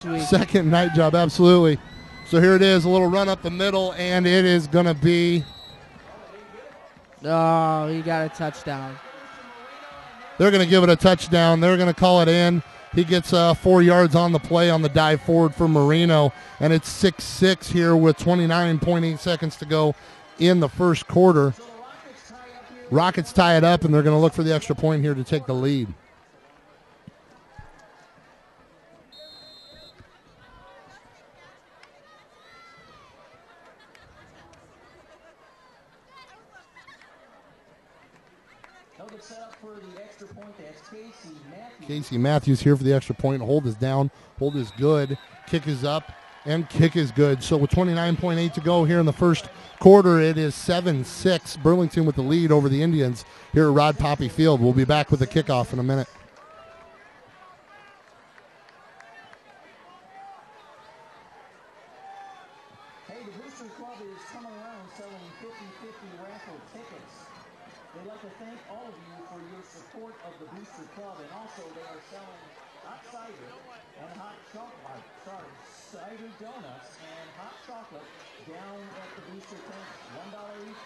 Second night job, absolutely. So here it is, a little run up the middle, and it is going to be... Oh, he got a touchdown. They're going to give it a touchdown. They're going to call it in. He gets 4 yards on the play on the dive forward for Marino, and it's 6-6 here with 29.8 seconds to go in the first quarter. Rockets tie it up, and they're going to look for the extra point here to take the lead. Casey Matthews here for the extra point. Hold is down. Hold is good. Kick is up. And kick is good. So with 29.8 to go here in the first quarter, it is 7-6. Burlington with the lead over the Indians here at Rod Poppy Field. We'll be back with the kickoff in a minute. Hey, the Booster Club is coming around selling 50/50 raffle tickets. They'd like to thank all of you for your support of the Booster Club, and also they are selling hot cider and hot chocolate, cider donuts and hot chocolate down at the Booster tent, $1 each.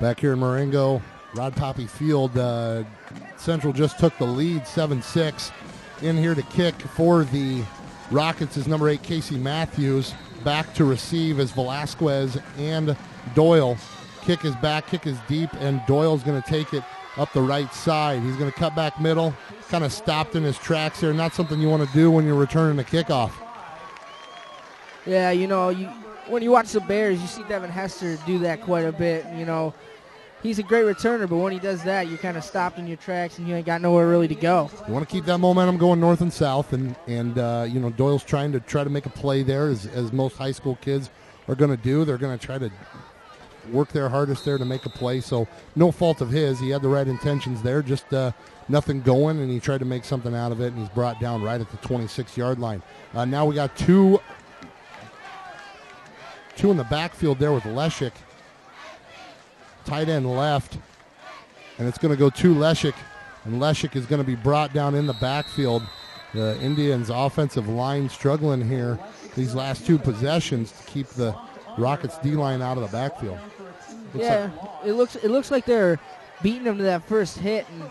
Back here in Marengo, Rod Poppy Field, Central just took the lead, 7-6. In here to kick for the Rockets is number 8, Casey Matthews. Back to receive as Velasquez and Doyle. Kick is back, kick is deep, and Doyle's going to take it up the right side. He's going to cut back middle, kind of stopped in his tracks there. Not something you want to do when you're returning a kickoff. Yeah, when you watch the Bears, you see Devin Hester do that quite a bit. He's a great returner, but when he does that, you're kind of stopped in your tracks and you ain't got nowhere really to go. You want to keep that momentum going north and south, and Doyle's trying to make a play there, as most high school kids are going to do. They're going to try to work their hardest there to make a play. So no fault of his. He had the right intentions there, just nothing going, and he tried to make something out of it, and he's brought down right at the 26-yard line. Now we got two in the backfield there with Leshik. Tight end left, and it's going to go to Leshik, and Leshik is going to be brought down in the backfield. The Indians' offensive line struggling here these last two possessions to keep the Rockets' D-line out of the backfield. It looks like they're beating them to that first hit and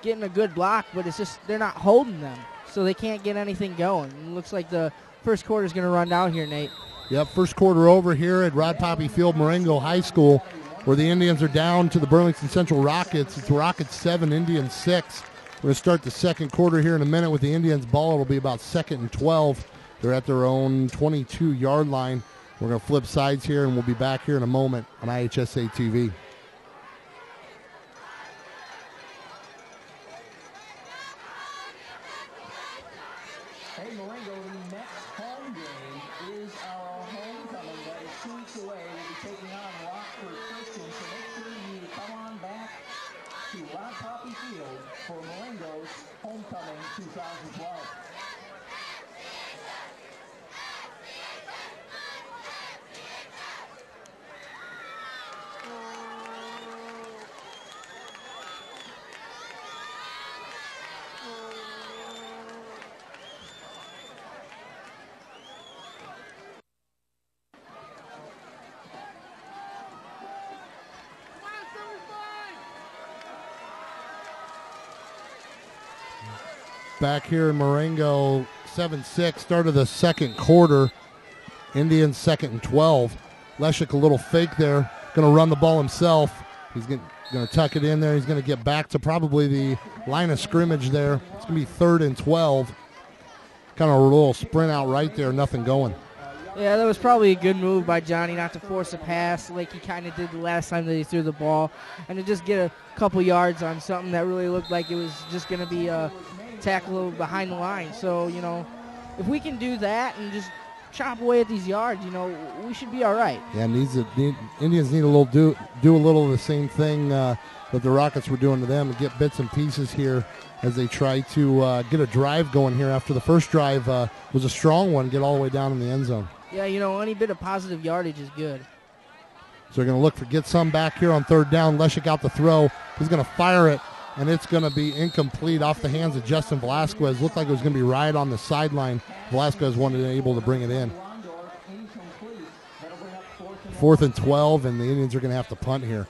getting a good block, but it's just they're not holding them, so they can't get anything going. It looks like the first quarter is going to run down here, Nate. Yep, first quarter over here at Rod Poppy Field, Marengo High School, where the Indians are down to the Burlington Central Rockets. It's Rockets 7, Indians 6. We're going to start the second quarter here in a minute with the Indians ball. It'll be about 2nd and 12. They're at their own 22-yard line. We're going to flip sides here, and we'll be back here in a moment on IHSA TV. Hey, Marengo, the next home game is our homecoming that is 2 weeks away. We'll be taking on Rockford Christian, so make sure you come on back to Rod Poppy Field for Marengo's homecoming 2012. Back here in Marengo, 7-6, start of the second quarter. Indians 2nd and 12. Leshik a little fake there, going to run the ball himself. He's going to tuck it in there. He's going to get back to probably the line of scrimmage there. It's going to be 3rd and 12. Kind of a little sprint out right there, nothing going. Yeah, that was probably a good move by Johnny not to force a pass like he kind of did the last time that he threw the ball, and to just get a couple yards on something that really looked like it was just going to be a tackle behind the line. So, if we can do that and just chop away at these yards, we should be all right. Yeah, Indians need a little do a little of the same thing that the Rockets were doing to them, and get bits and pieces here as they try to get a drive going here after the first drive was a strong one, get all the way down in the end zone. Yeah, any bit of positive yardage is good. So they're going to look for get some back here on third down. Leshik out the throw. He's going to fire it, and it's going to be incomplete off the hands of Justin Velasquez. Looked like it was going to be right on the sideline. Velasquez wasn't able to bring it in. 4th and 12, and the Indians are going to have to punt here.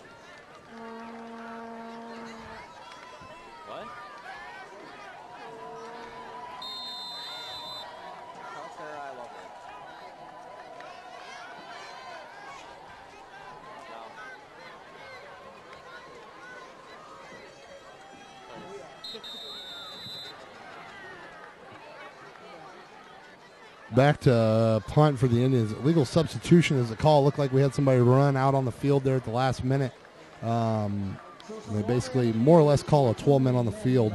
Back to punt for the Indians. Illegal substitution is a call. Looked like we had somebody run out on the field there at the last minute. They basically more or less call a 12-man on the field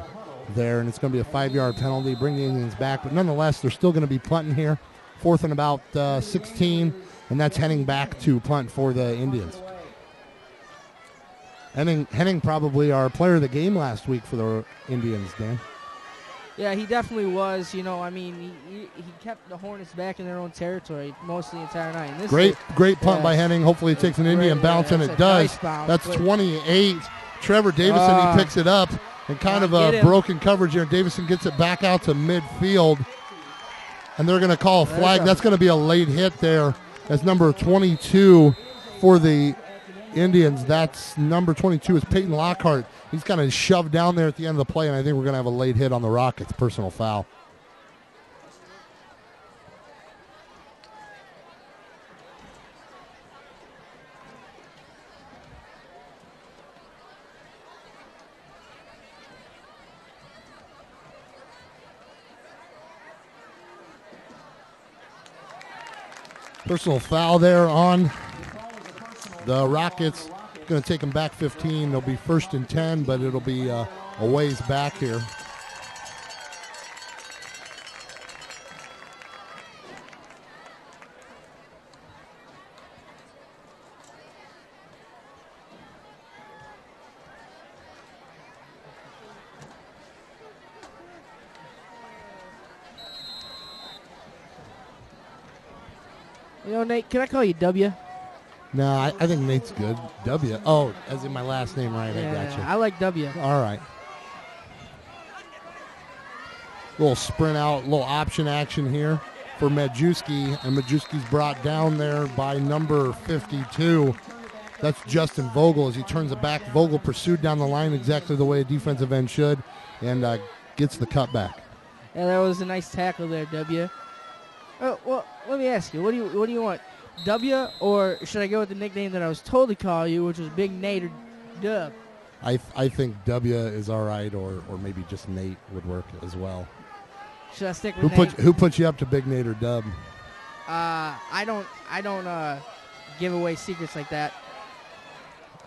there, and it's going to be a 5-yard penalty. Bring the Indians back, but nonetheless, they're still going to be punting here. 4th and about 16, and that's Henning back to punt for the Indians. Henning probably our player of the game last week for the Indians, Dan. Yeah, he definitely was. He kept the Hornets back in their own territory most of the entire night. And Great punt by Henning. Hopefully it takes an Indian bounce, and it does. Nice that's 28. Trevor Davison, he picks it up, and kind of a broken coverage here. Davison gets it back out to midfield, and they're going to call a flag. That's going to be a late hit there. That's number 22 for the Indians. That's number 22 is Peyton Lockhart. He's kind of shoved down there at the end of the play, and I think we're going to have a late hit on the Rockets. Personal foul. Personal foul there on the Rockets. Going to take them back 15. They'll be 1st and 10, but it'll be a ways back here. Nate, can I call you W? No, I think Nate's good. W. Oh, as in my last name, right? Yeah, I got you. I like W. All right. Little sprint out, little option action here for Majewski, and Majewski's brought down there by number 52. That's Justin Vogel as he turns it back. Vogel pursued down the line exactly the way a defensive end should, and gets the cutback. Yeah, that was a nice tackle there, W. Oh, well, let me ask you, what do you want? W, or should I go with the nickname that I was told to call you, which was Big Nate or Dub? I think W is all right, or maybe just Nate would work as well. Should I stick with Nate? Who put you up to Big Nate or Dub? I don't give away secrets like that.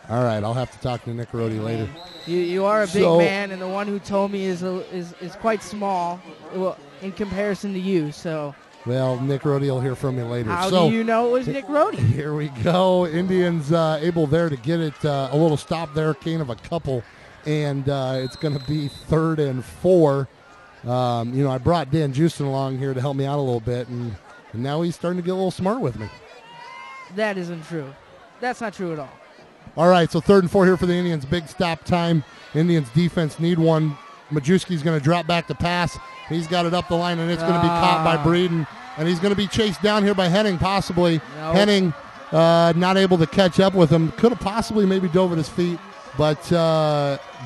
All right, I'll have to talk to Nick Rhodey later. You are a big man, and the one who told me is quite small, well, in comparison to you. So. Well, Nick Rhodey will hear from me later. How do you know it was Nick Rhodey? Here we go. Indians able there to get it a little stop there, gain of a couple, and it's going to be 3rd and 4. I brought Dan Justin along here to help me out a little bit, and now he's starting to get a little smart with me. That isn't true. That's not true at all. All right, so 3rd and 4 here for the Indians. Big stop time. Indians defense need one. Majewski's going to drop back to pass. He's got it up the line, and it's going to be caught by Breeden. And he's going to be chased down here by Henning, possibly. Nope. Henning not able to catch up with him. Could have possibly maybe dove at his feet. But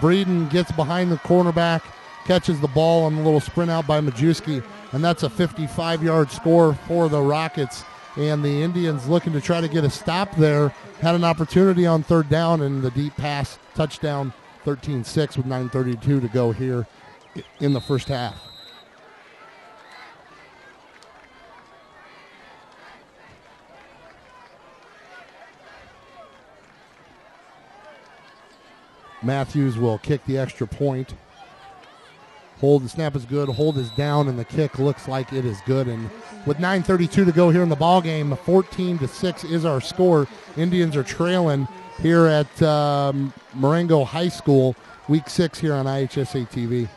Breeden gets behind the cornerback, catches the ball on a little sprint out by Majewski. And that's a 55-yard score for the Rockets. And the Indians looking to try to get a stop there. Had an opportunity on 3rd down, and the deep pass, touchdown, 13-6 with 9:32 to go here in the first half. Matthews will kick the extra point. Hold, the snap is good. Hold is down, and the kick looks like it is good. And with 9:32 to go here in the ball game, 14-6 is our score. Indians are trailing here at Marengo High School, Week 6 here on IHSA TV.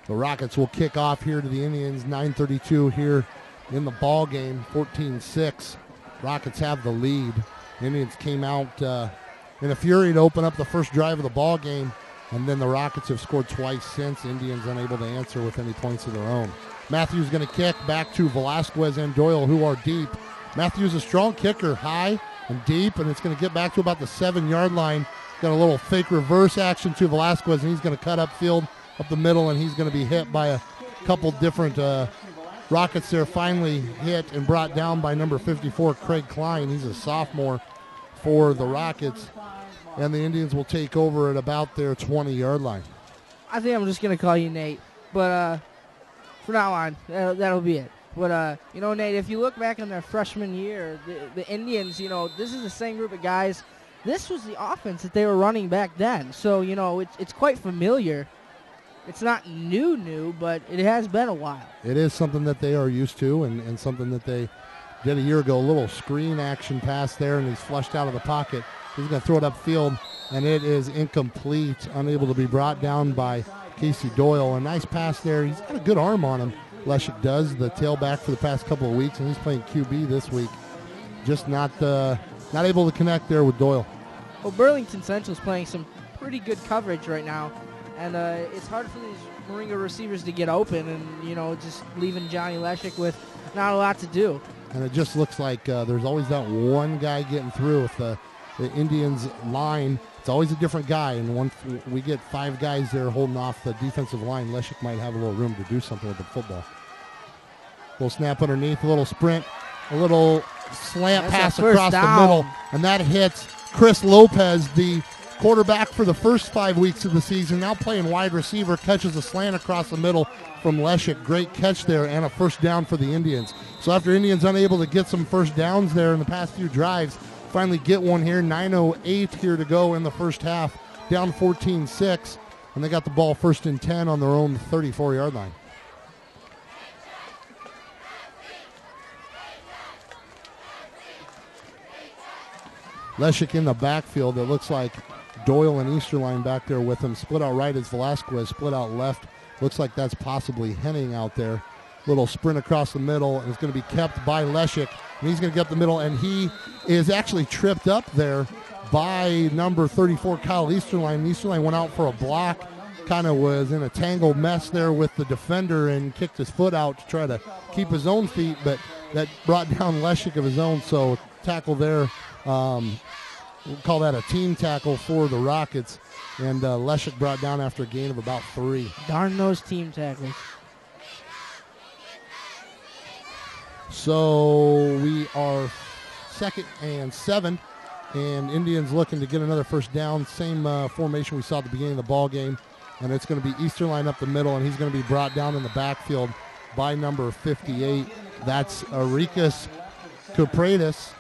The Rockets will kick off here to the Indians. 9:32 here in the ball game. 14-6. Rockets have the lead. Indians came out in a fury to open up the first drive of the ball game, and then the Rockets have scored twice since. Indians unable to answer with any points of their own. Matthews going to kick back to Velasquez and Doyle, who are deep. Matthews a strong kicker, high and deep, and it's going to get back to about the 7-yard line. Got a little fake reverse action to Velasquez, and he's going to cut upfield, up the middle, and he's going to be hit by a couple different Rockets there. Finally hit and brought down by number 54, Craig Klein. He's a sophomore for the Rockets, and the Indians will take over at about their 20-yard line. I think I'm just going to call you Nate, but from now on, that'll be it. But, Nate, if you look back on their freshman year, the Indians, this is the same group of guys. This was the offense that they were running back then. So, it's quite familiar. It's not new, but it has been a while. It is something that they are used to and something that they did a year ago. A little screen action pass there, and he's flushed out of the pocket. He's going to throw it upfield, and it is incomplete, unable to be brought down by Casey Doyle. A nice pass there. He's got a good arm on him, Leshik does, the tailback for the past couple of weeks, and he's playing QB this week. Just not able to connect there with Doyle. Well, Burlington Central is playing some pretty good coverage right now. And it's hard for these Marengo receivers to get open and, just leaving Johnny Leshik with not a lot to do. And it just looks like there's always that one guy getting through with the Indians line. It's always a different guy. And once we get 5 guys there holding off the defensive line, Leshik might have a little room to do something with the football. Little snap underneath, a little sprint, a little slant pass across the middle. And that hits Chris Lopez, the quarterback for the first 5 weeks of the season, now playing wide receiver, catches a slant across the middle from Leshik. Great catch there and a first down for the Indians. So after Indians unable to get some first downs there in the past few drives, finally get one here. 9:08 here to go in the first half, down 14-6, and they got the ball 1st and 10 on their own 34-yard line. Leshik in the backfield. It looks like Doyle and Easterline back there with him. Split out right is Velasquez. Split out left. Looks like that's possibly Henning out there. Little sprint across the middle, and it's going to be kept by Leshik. And he's going to get up the middle, and he is actually tripped up there by number 34, Kyle Easterline. Easterline went out for a block, kind of was in a tangled mess there with the defender and kicked his foot out to try to keep his own feet, but that brought down Leshik of his own, so tackle there. We'll call that a team tackle for the Rockets. And Leshik brought down after a gain of about 3. Darn those team tackles. So we are 2nd and 7. And Indians looking to get another first down. Same formation we saw at the beginning of the ball game. And it's going to be Easterline up the middle, and he's going to be brought down in the backfield by number 58. That's Arikas Kupratis.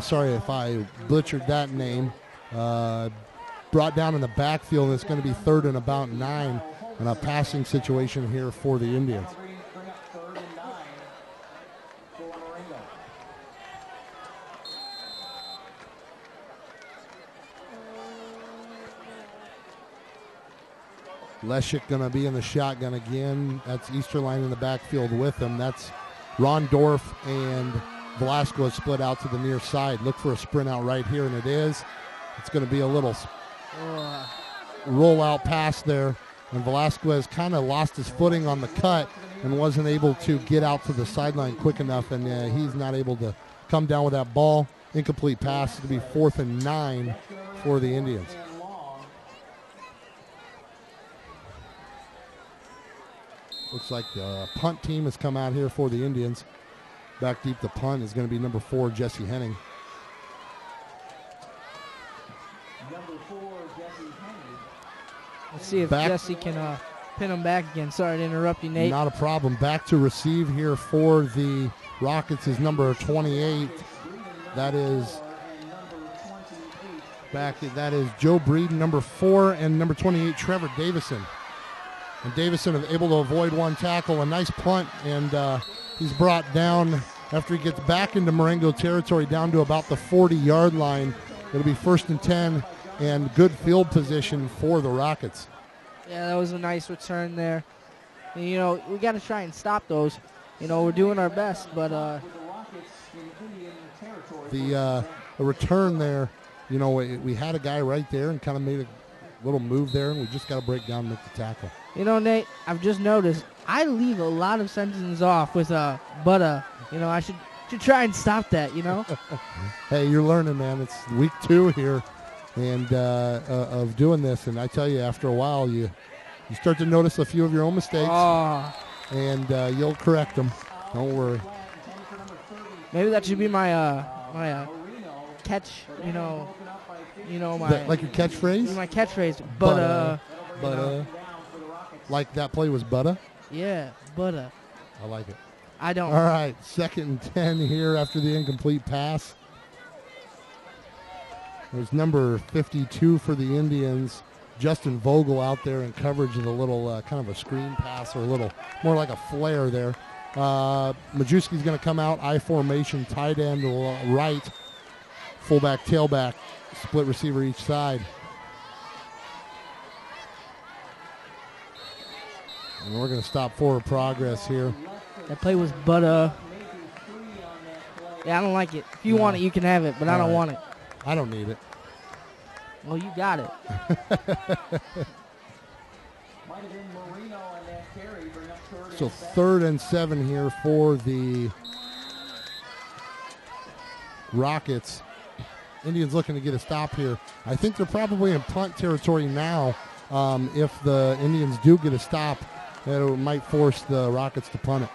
Sorry if I butchered that name. Brought down in the backfield, and it's going to be 3rd and about 9 in a passing situation here for the Indians. Leshik going to be in the shotgun again. That's Easterline in the backfield with him. That's Ron Dorff and Velasquez split out to the near side. Look for a sprint out right here, and it is. It's going to be a little roll-out pass there. And Velasquez kind of lost his footing on the cut and wasn't able to get out to the sideline quick enough, and he's not able to come down with that ball. Incomplete pass. It'll be 4th and 9 for the Indians. Looks like the punt team has come out here for the Indians. Back deep to punt is going to be number 4, Jesse Henning. Let's see if Jesse can pin him back again. Sorry to interrupt you, Nate. Not a problem. Back to receive here for the Rockets is number 28. That is Joe Breeden, number 4, and number 28, Trevor Davison. And Davison is able to avoid one tackle. A nice punt, and he's brought down after he gets back into Marengo territory down to about the 40-yard line. It'll be 1st and 10 and good field position for the Rockets. Yeah, that was a nice return there. And, you know, we got to try and stop those. You know, we're doing our best, but the return there, you know, we had a guy right there and kind of made a little move there, and we just got to break down and make the tackle. You know, Nate, I've just noticed I leave a lot of sentences off with but you know, I should try and stop that, you know. Hey, you're learning, man. It's week 2 here and of doing this, and I tell you, after a while, you start to notice a few of your own mistakes, and you'll correct them. Don't worry. Maybe that should be my my catch. You know my like your catchphrase. My catchphrase, but like that play was butta. Yeah, butta. I like it. I don't. All right, 2nd and 10 here after the incomplete pass. There's number 52 for the Indians, Justin Vogel, out there in coverage of a little kind of a screen pass, or a little more like a flare there. Majewski's going to come out, I formation, tight end right, fullback, tailback, split receiver each side. And we're going to stop forward progress here. That play was butta. Yeah, I don't like it. If you want it, you can have it, but I don't want it. I don't need it. Well, you got it. So 3rd and 7 here for the Rockets. Indians looking to get a stop here. I think they're probably in punt territory now. If the Indians do get a stop, it might force the Rockets to punt it.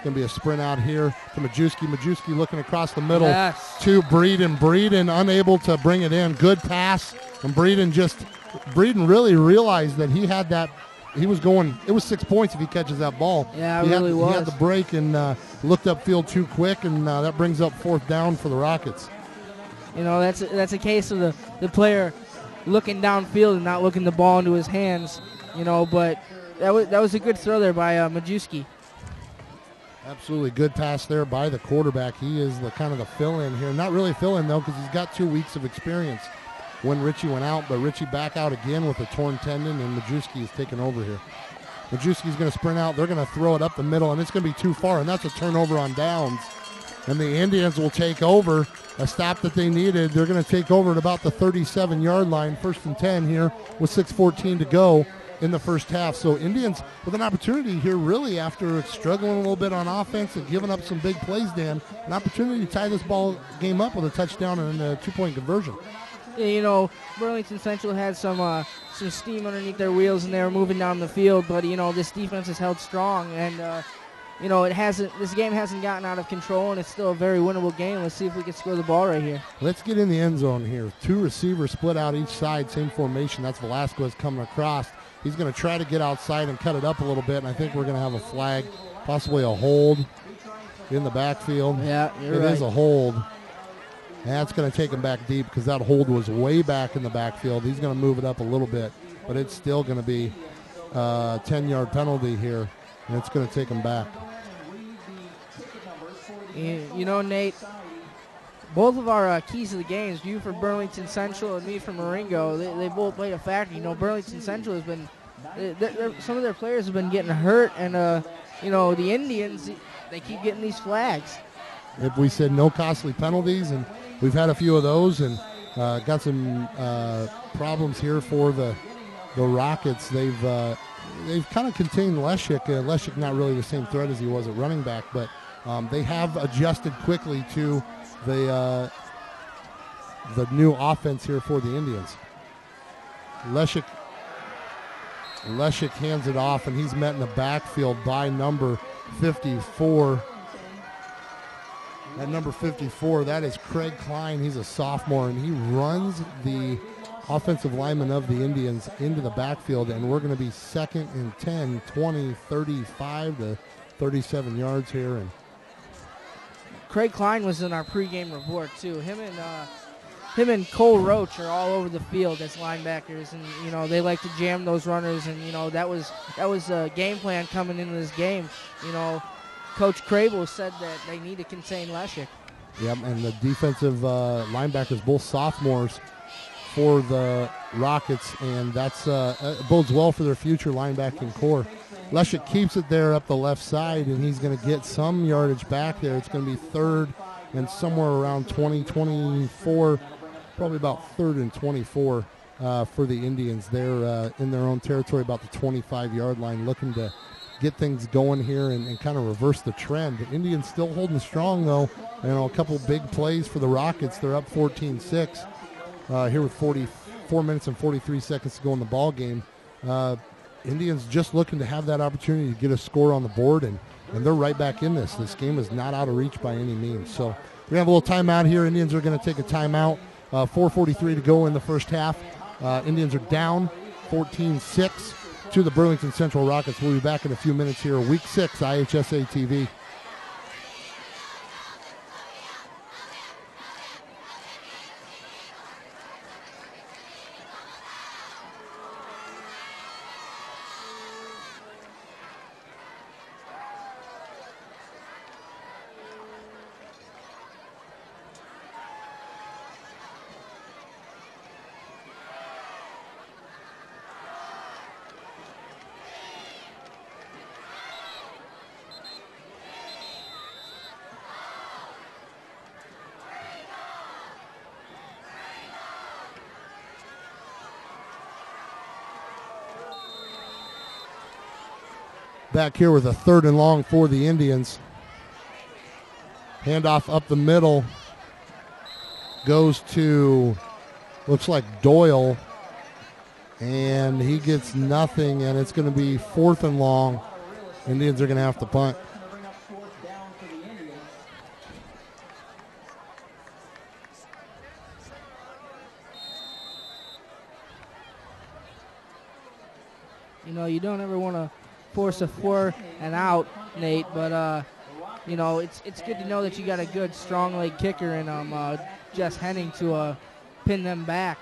Going to be a sprint out here to Majewski. Majewski looking across the middle to Breeden. Breeden unable to bring it in. Good pass. And Breeden really realized that he had that. He was going, it was 6 points if he catches that ball. Yeah, it really was. He had the break and looked upfield too quick, and that brings up 4th down for the Rockets. You know, that's a case of the player looking downfield and not looking the ball into his hands. You know, but that was a good throw there by Majewski. Absolutely good pass there by the quarterback. He is the kind of the fill-in here. Not really fill-in, though, because he's got 2 weeks of experience when Richie went out. But Richie back out again with a torn tendon, and Majewski is taking over here. Majewski's going to sprint out. They're going to throw it up the middle, and it's going to be too far, and that's a turnover on downs. And the Indians will take over a stop that they needed. They're going to take over at about the 37-yard line, 1st and 10 here with 6:14 to go in the first half. So Indians with an opportunity here, really, after struggling a little bit on offense and giving up some big plays, Dan, an opportunity to tie this ball game up with a touchdown and a 2-point conversion. Yeah, you know, Burlington Central had some steam underneath their wheels, and they were moving down the field. But, you know, this defense has held strong, and, you know, this game hasn't gotten out of control, and it's still a very winnable game. Let's see if we can score the ball right here. Let's get in the end zone here. 2 receivers split out each side, same formation. That's Velasquez coming across. He's going to try to get outside and cut it up a little bit, and I think we're going to have a flag, possibly a hold in the backfield. Yeah, you're right. It is a hold. That's going to take him back deep because that hold was way back in the backfield. He's going to move it up a little bit, but it's still going to be a 10-yard penalty here, and it's going to take him back. You know, Nate, both of our keys to the games, you for Burlington Central and me for Marengo, they both played a factor. You know, Burlington Central has been, some of their players have been getting hurt, and, you know, the Indians, they keep getting these flags. if we said no costly penalties, and we've had a few of those, and got some problems here for the Rockets. They've kind of contained Leszek. Leszek not really the same threat as he was at running back, but they have adjusted quickly to the new offense here for the Indians. Leszek hands it off, and he's met in the backfield by number 54. At number 54, that is Craig Klein. He's a sophomore, and he runs the offensive lineman of the Indians into the backfield, and we're going to be 2nd and 10, 20, 35 to 37 yards here. And Craig Klein was in our pregame report too. Him and Cole Roach are all over the field as linebackers, and they like to jam those runners, and that was a game plan coming into this game. Coach Crable said that they need to contain Leszek. Yep, and the defensive linebackers, both sophomores for the Rockets, and that's bodes well for their future linebacking core. Leszek keeps it there up the left side, and he's going to get some yardage back there. It's going to be 3rd and somewhere around 20, 24, probably about 3rd and 24 for the Indians. They're in their own territory, about the 25-yard line, looking to get things going here and kind of reverse the trend. The Indians still holding strong, though. A couple big plays for the Rockets. They're up 14-6 here with 44 minutes and 43 seconds to go in the ball game. Indians just looking to have that opportunity to get a score on the board, and they're right back in this. This game is not out of reach by any means. So we have a little timeout here. Indians are going to take a timeout. 4:43 to go in the first half. Indians are down 14-6 to the Burlington Central Rockets. We'll be back in a few minutes here. Week 6, IHSA TV. Back here with a 3rd and long for the Indians. Handoff up the middle. Goes to, looks like Doyle. And he gets nothing, and it's going to be 4th and long. Indians are going to have to punt. You don't ever want to force a 4 and out, Nate, but it's good to know that you got a good strong leg kicker in Jess Henning to pin them back.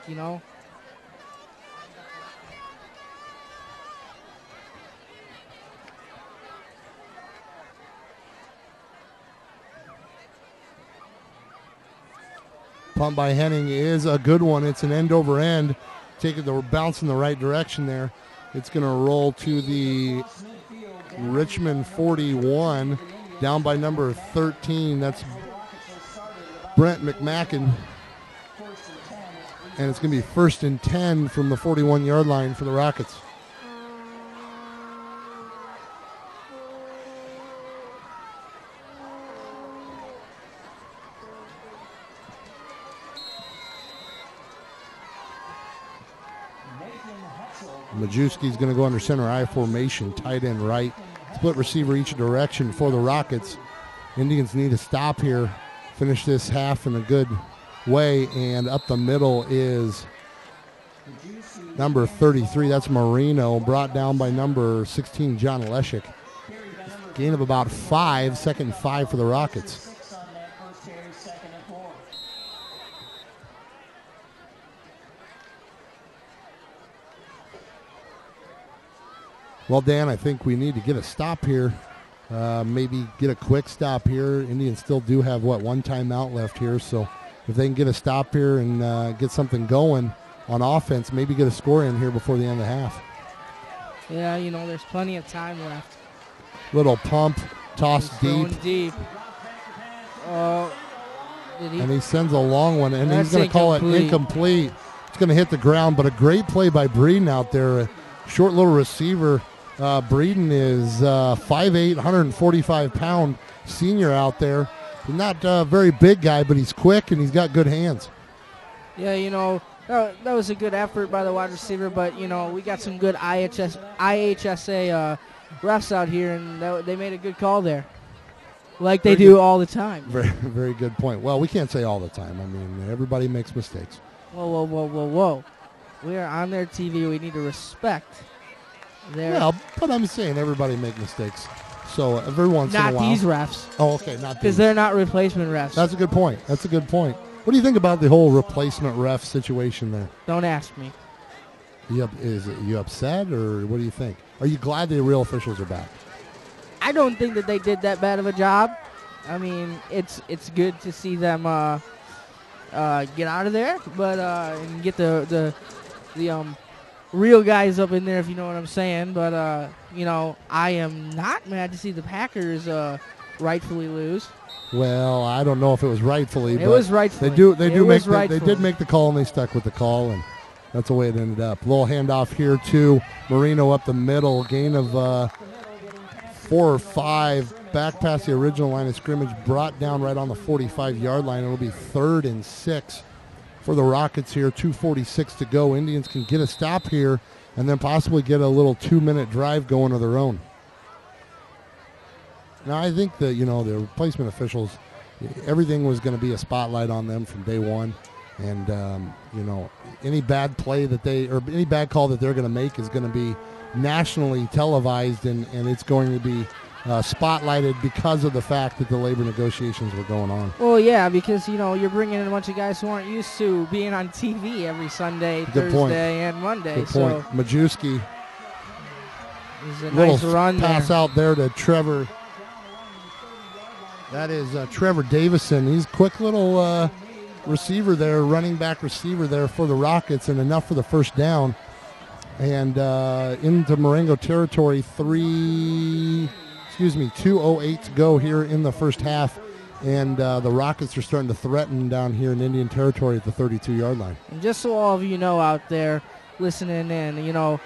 Punt by Henning is a good one. It's an end over end, taking the bounce in the right direction there. It's going to roll to the Richmond 41, down by number 13. That's Brent McMacken. And it's going to be 1st and 10 from the 41-yard line for the Rockets. Majewski's going to go under center I formation, tight end right. Split receiver each direction for the Rockets. Indians need to stop here, finish this half in a good way, and up the middle is number 33. That's Marino, brought down by number 16, John Leszek. Gain of about 5, 2nd and 5 for the Rockets. Well, Dan, I think we need to get a stop here. Maybe get a quick stop here. Indians still do have, one timeout left here. So if they can get a stop here and get something going on offense, maybe get a score in here before the end of the half. Yeah, there's plenty of time left. Little pump, toss deep. Deep. And he sends a long one, and That's he's going to call it incomplete. It's going to hit the ground, but a great play by Breeden out there. A short little receiver. Breeden is 5'8", 145-pound senior out there. He's not a very big guy, but he's quick, and he's got good hands. Yeah, you know, that was a good effort by the wide receiver, but, you know, we got some good IHSA refs out here, and they made a good call there, like they do all the time. Very, very good point. Well, we can't say all the time. I mean, everybody makes mistakes. Whoa. We are on their TV. We need to respect their... Well, but I'm saying everybody make mistakes. So every once in a while. Not these refs. Oh, okay, not these. Because they're not replacement refs. That's a good point. What do you think about the whole replacement ref situation there? Don't ask me. Is you upset, or what do you think? Are you glad the real officials are back? I don't think that they did that bad of a job. I mean, it's good to see them get out of there, but and get the real guys up in there, if you know what I'm saying. But you know, I am not mad to see the Packers rightfully lose. Well, I don't know if it was rightfully. It was rightfully. They did make the call, and they stuck with the call, and that's the way it ended up. Little handoff here to Marino up the middle, gain of 4 or 5, back past the original line of scrimmage, brought down right on the 45-yard line. It'll be 3rd and 6 for the Rockets here. 2:46 to go. Indians can get a stop here, and then possibly get a little 2-minute drive going of their own. Now, I think that, you know, the replacement officials, everything was going to be a spotlight on them from day one. And, you know, any bad play any bad call that they're going to make is going to be nationally televised, and it's going to be spotlighted because of the fact that the labor negotiations were going on. Well, yeah, because, you know, you're bringing in a bunch of guys who aren't used to being on TV every Sunday, Thursday, and Monday. Good point. Majewski. Is a nice run pass there. Out there to Trevor. That is Trevor Davison. He's a quick little receiver there, running back receiver there for the Rockets, and enough for the first down. And into Marengo territory, 2:08 to go here in the first half. And the Rockets are starting to threaten down here in Indian territory at the 32-yard line. And just so all of you know out there listening in, you know,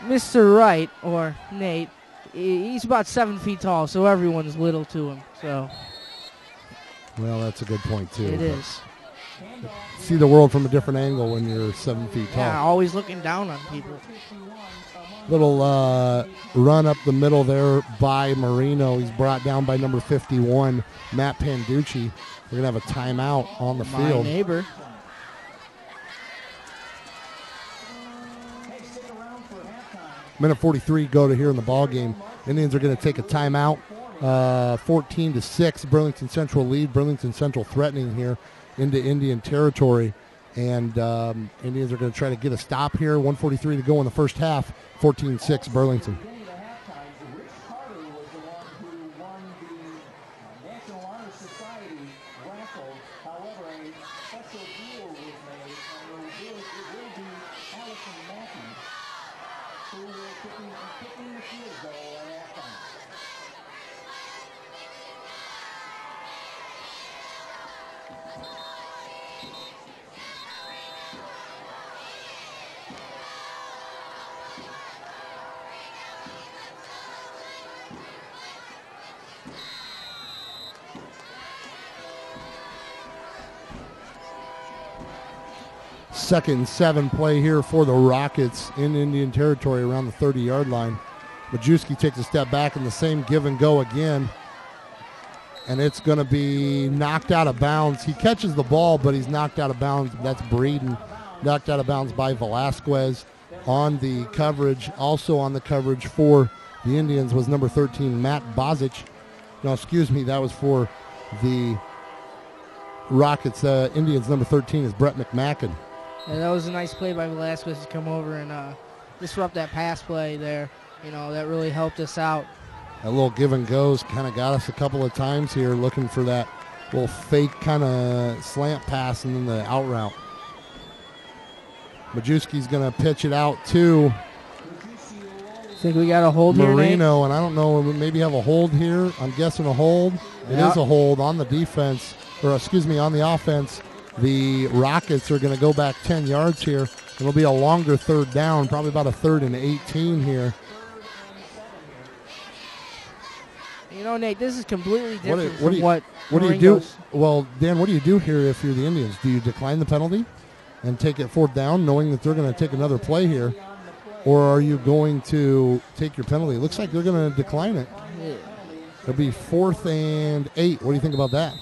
Mr. Wright, or Nate, he's about 7 feet tall, so everyone's little to him. So, well, that's a good point, too. It is. See the world from a different angle when you're 7 feet tall. Yeah, always looking down on people. Little run up the middle there by Marino. He's brought down by number 51, Matt Panducci. We're going to have a timeout on the field. My neighbor. Minute 43 go to here in the ball game. Indians are going to take a timeout. 14-6, Burlington Central lead. Burlington Central threatening here into Indian territory. And Indians are going to try to get a stop here. 1:43 to go in the first half. 14-6 Burlington. Second and 7 play here for the Rockets in Indian territory around the 30-yard line. Majewski takes a step back in the same give and go again. And it's going to be knocked out of bounds. He catches the ball, but he's knocked out of bounds. That's Breeden. Knocked out of bounds by Velasquez on the coverage. Also on the coverage for the Indians was number 13, Matt Bozic. No, excuse me, that was for the Rockets. Indians number 13 is Brett McMacken. Yeah, that was a nice play by Velasquez to come over and disrupt that pass play there. You know, that really helped us out. That little give and goes kind of got us a couple of times here looking for that little fake kind of slant pass and then the out route. Majewski's going to pitch it out to Think we got a hold here, Nate? Marino, and I don't know, maybe have a hold here. I'm guessing a hold. It is a hold on the defense, or excuse me, on the offense. The Rockets are going to go back 10 yards here. It'll be a longer third down, probably about a 3rd and 18 here. You know, Nate, this is completely different from what do you do? Well, Dan, what do you do here if you're the Indians? Do you decline the penalty and take it 4th down, knowing that they're going to take another play here? Or are you going to take your penalty? It looks like they're going to decline it. Yeah. It'll be 4th and 8. What do you think about that?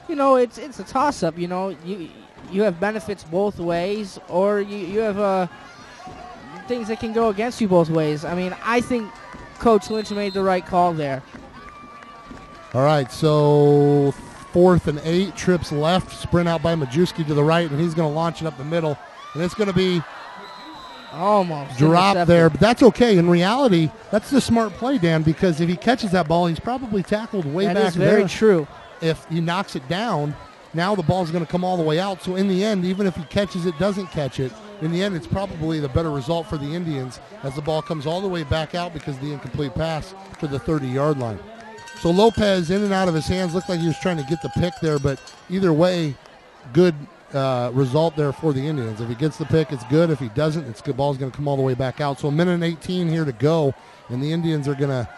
You know, it's a toss-up. You know, you have benefits both ways, or you have things that can go against you both ways. I mean, I think Coach Lynch made the right call there. All right, so 4th and 8, trips left, sprint out by Majewski to the right, and he's going to launch it up the middle. And it's going to be almost dropped there, but that's okay. In reality, that's the smart play, Dan, because if he catches that ball, he's probably tackled way back there. That is very true. If he knocks it down, now the ball's going to come all the way out. So in the end, even if he catches it, doesn't catch it, in the end, it's probably the better result for the Indians as the ball comes all the way back out because of the incomplete pass to the 30-yard line. So Lopez in and out of his hands. Looked like he was trying to get the pick there, but either way, good result there for the Indians. If he gets the pick, it's good. If he doesn't, the ball's going to come all the way back out. So 1:18 here to go, and the Indians are going to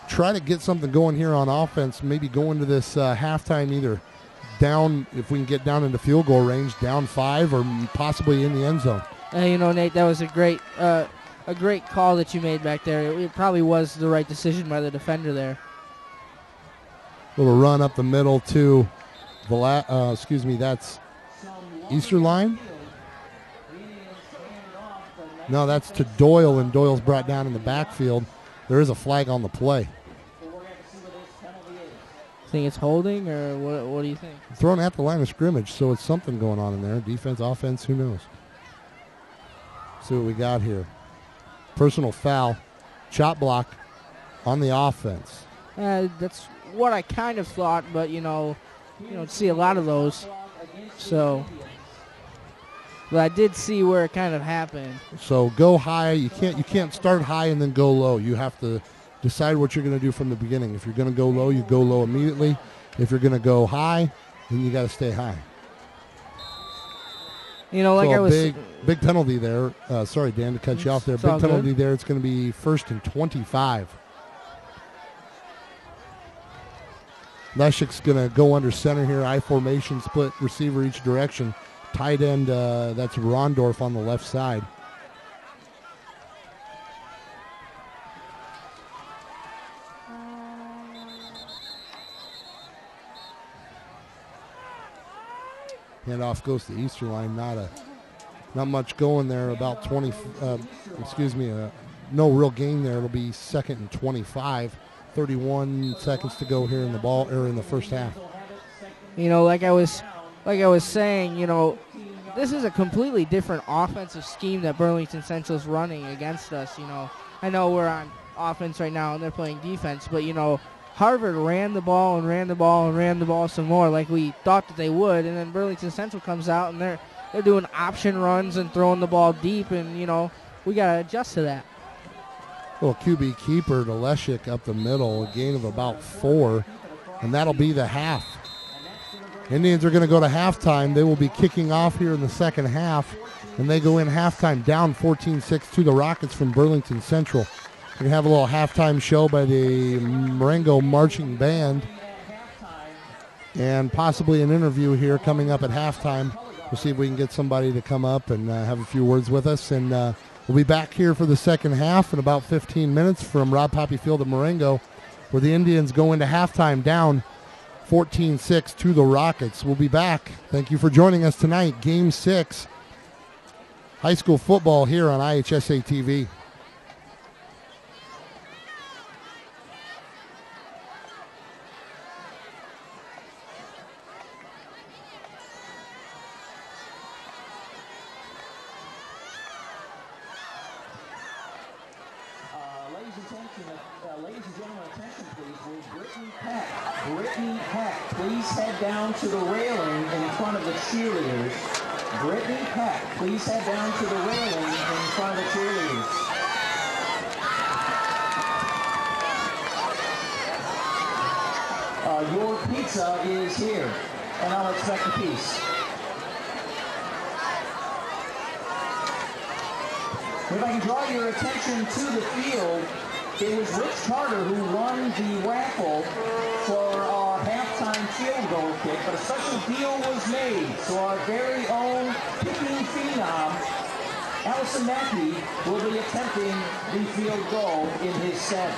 try to get something going here on offense, maybe go into this halftime either down, if we can get down into field goal range, down 5 or possibly in the end zone. You know, Nate, that was a great call that you made back there. It probably was the right decision by the defender there. Little run up the middle to that's Easterline. No, that's to Doyle, and Doyle's brought down in the backfield. There is a flag on the play. Think it's holding, or what do you think? Thrown at the line of scrimmage, so it's something going on in there. Defense, offense, who knows? See what we got here. Personal foul, chop block on the offense. That's what I kind of thought, but you don't see a lot of those. So, but I did see where it kind of happened. So go high. You can't start high and then go low. You have to decide what you're going to do from the beginning. If you're going to go low, you go low immediately. If you're going to go high, then you got to stay high. Like I was big penalty there. Sorry, Dan, to cut you off there. Big penalty there. It's going to be 1st and 25. Leshik's going to go under center here. I formation, split receiver each direction. Tight end, that's Rondorf on the left side. Handoff goes to Easterline. Not much going there. About 20. No real gain there. It'll be 2nd and 25. 31 seconds to go here in the first half. Like I was saying, this is a completely different offensive scheme that Burlington Central's running against us. I know we're on offense right now and they're playing defense, but Harvard ran the ball and ran the ball and ran the ball some more like we thought that they would, and then Burlington Central comes out and they're doing option runs and throwing the ball deep, and we got to adjust to that. Little QB keeper to Leshik up the middle, a gain of about 4, and that'll be the half. Indians are going to go to halftime. They will be kicking off here in the second half, and they go in halftime down 14-6 to the Rockets from Burlington Central. We're going to have a little halftime show by the Marengo Marching Band and possibly an interview here coming up at halftime. We'll see if we can get somebody to come up and have a few words with us, and we'll be back here for the second half in about 15 minutes from Rob Poppy Field at Marengo, where the Indians go into halftime down 14-6 to the Rockets. We'll be back. Thank you for joining us tonight. Game 6, high school football here on IHSA TV. Ladies and gentlemen, attention please. Will Brittany Peck please head down to the railing in front of the cheerleaders? Brittany Peck, please head down to the railing in front of the cheerleaders. your pizza is here, and I'll expect a piece. If I can draw your attention to the field, it was Rich Carter who won the raffle for our halftime field goal kick, but a special deal was made. So our very own kicking phenom, Allison Mackey, will be attempting the field goal in his set.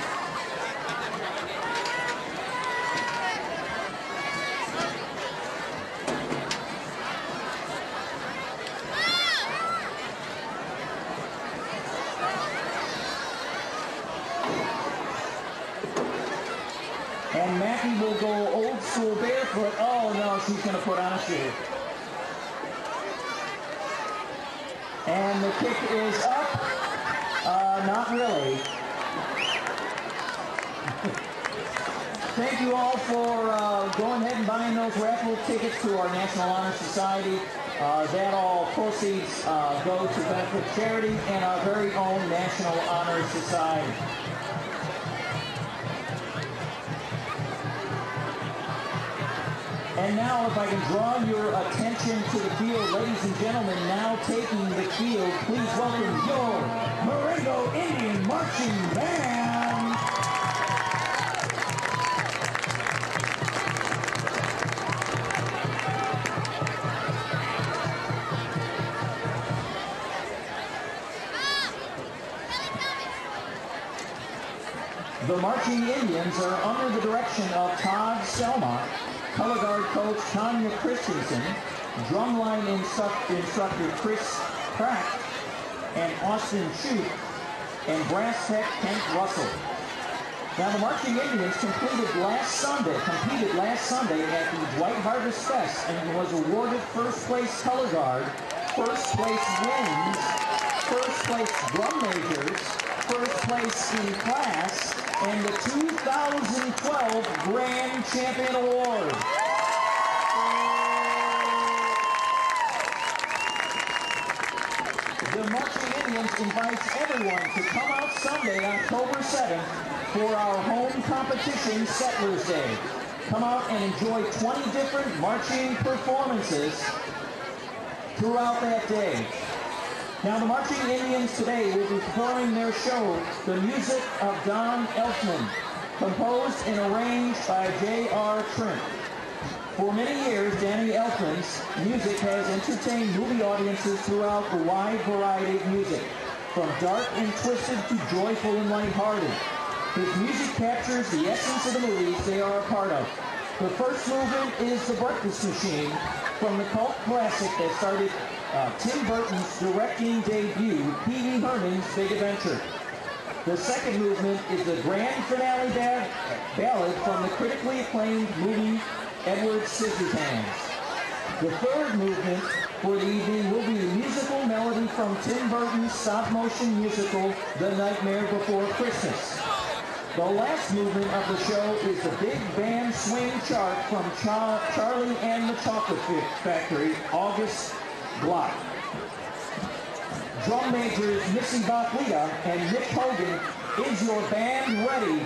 And Mackey will go old school barefoot. Oh no, she's going to put on a shoe. And the kick is up. Not really. Thank you all for going ahead and buying those raffle tickets to our National Honor Society. That all proceeds go to benefit charity and our very own National Honor Society. And now, if I can draw your attention to the field, ladies and gentlemen, now taking the field, please welcome your Marengo Indian Marching Band. The Marching Indians are under the direction of Todd Selma, color guard coach Tanya Christensen, drumline instructor Chris Pratt, and Austin Shute, and brass tech Kent Russell. Now the Marching Indians competed last Sunday at the Dwight Harvest Fest and was awarded first place color guard, first place wins, first place drum majors, first place in class, and the 2012 Grand Champion Award. The Marching Indians invites everyone to come out Sunday, October 7th, for our home competition, Settlers Day. Come out and enjoy 20 different marching performances throughout that day. Now, the Marching Indians today will be performing their show, The Music of Don Elfman, composed and arranged by J.R. Trimp. For many years, Danny Elfman's music has entertained movie audiences throughout a wide variety of music, from dark and twisted to joyful and lighthearted. His music captures the essence of the movies they are a part of. The first movement is The Breakfast Machine, from the cult classic that started Tim Burton's directing debut, Pee Wee Herman's Big Adventure. The second movement is the grand finale ballad from the critically acclaimed movie Edward Scissorhands. The third movement for the evening will be the musical melody from Tim Burton's stop-motion musical, The Nightmare Before Christmas. The last movement of the show is the Big Band Swing Chart from Charlie and the Chocolate Factory, August Block. Drum majors Missy Bachlita and Nick Hogan, is your band ready?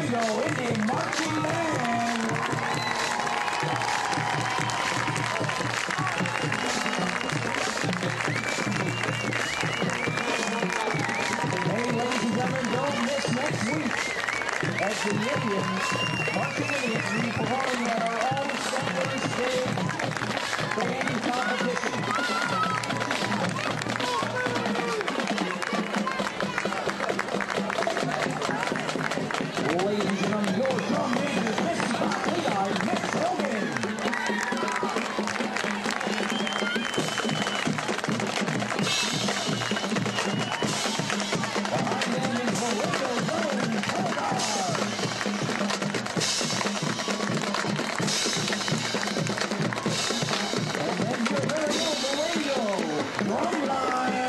we go. In a marching band. Hey, ladies and gentlemen, don't miss next week as the Indians, marching Indians, will be performing at our own Settlers Day band competition. Ladies and gentlemen, your drum majors, Misty Bach, Nick Hogan. Behind them is Mauricio Jones, Hildar. And then your very own Mauricio, Drumline.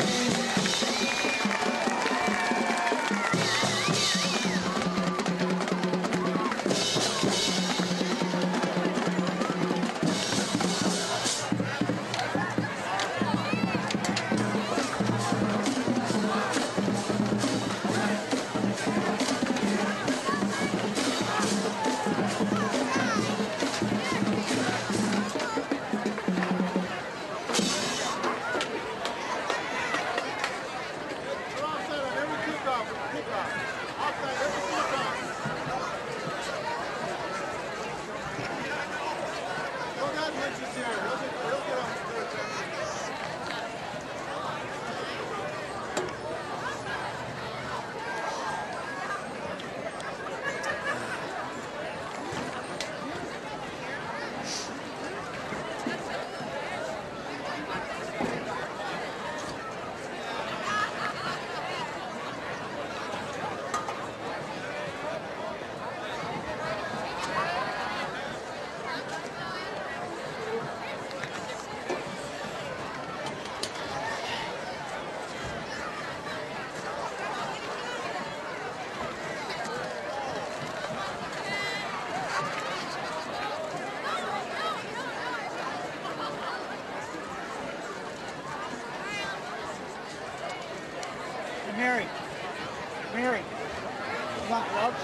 Mary, you want gloves?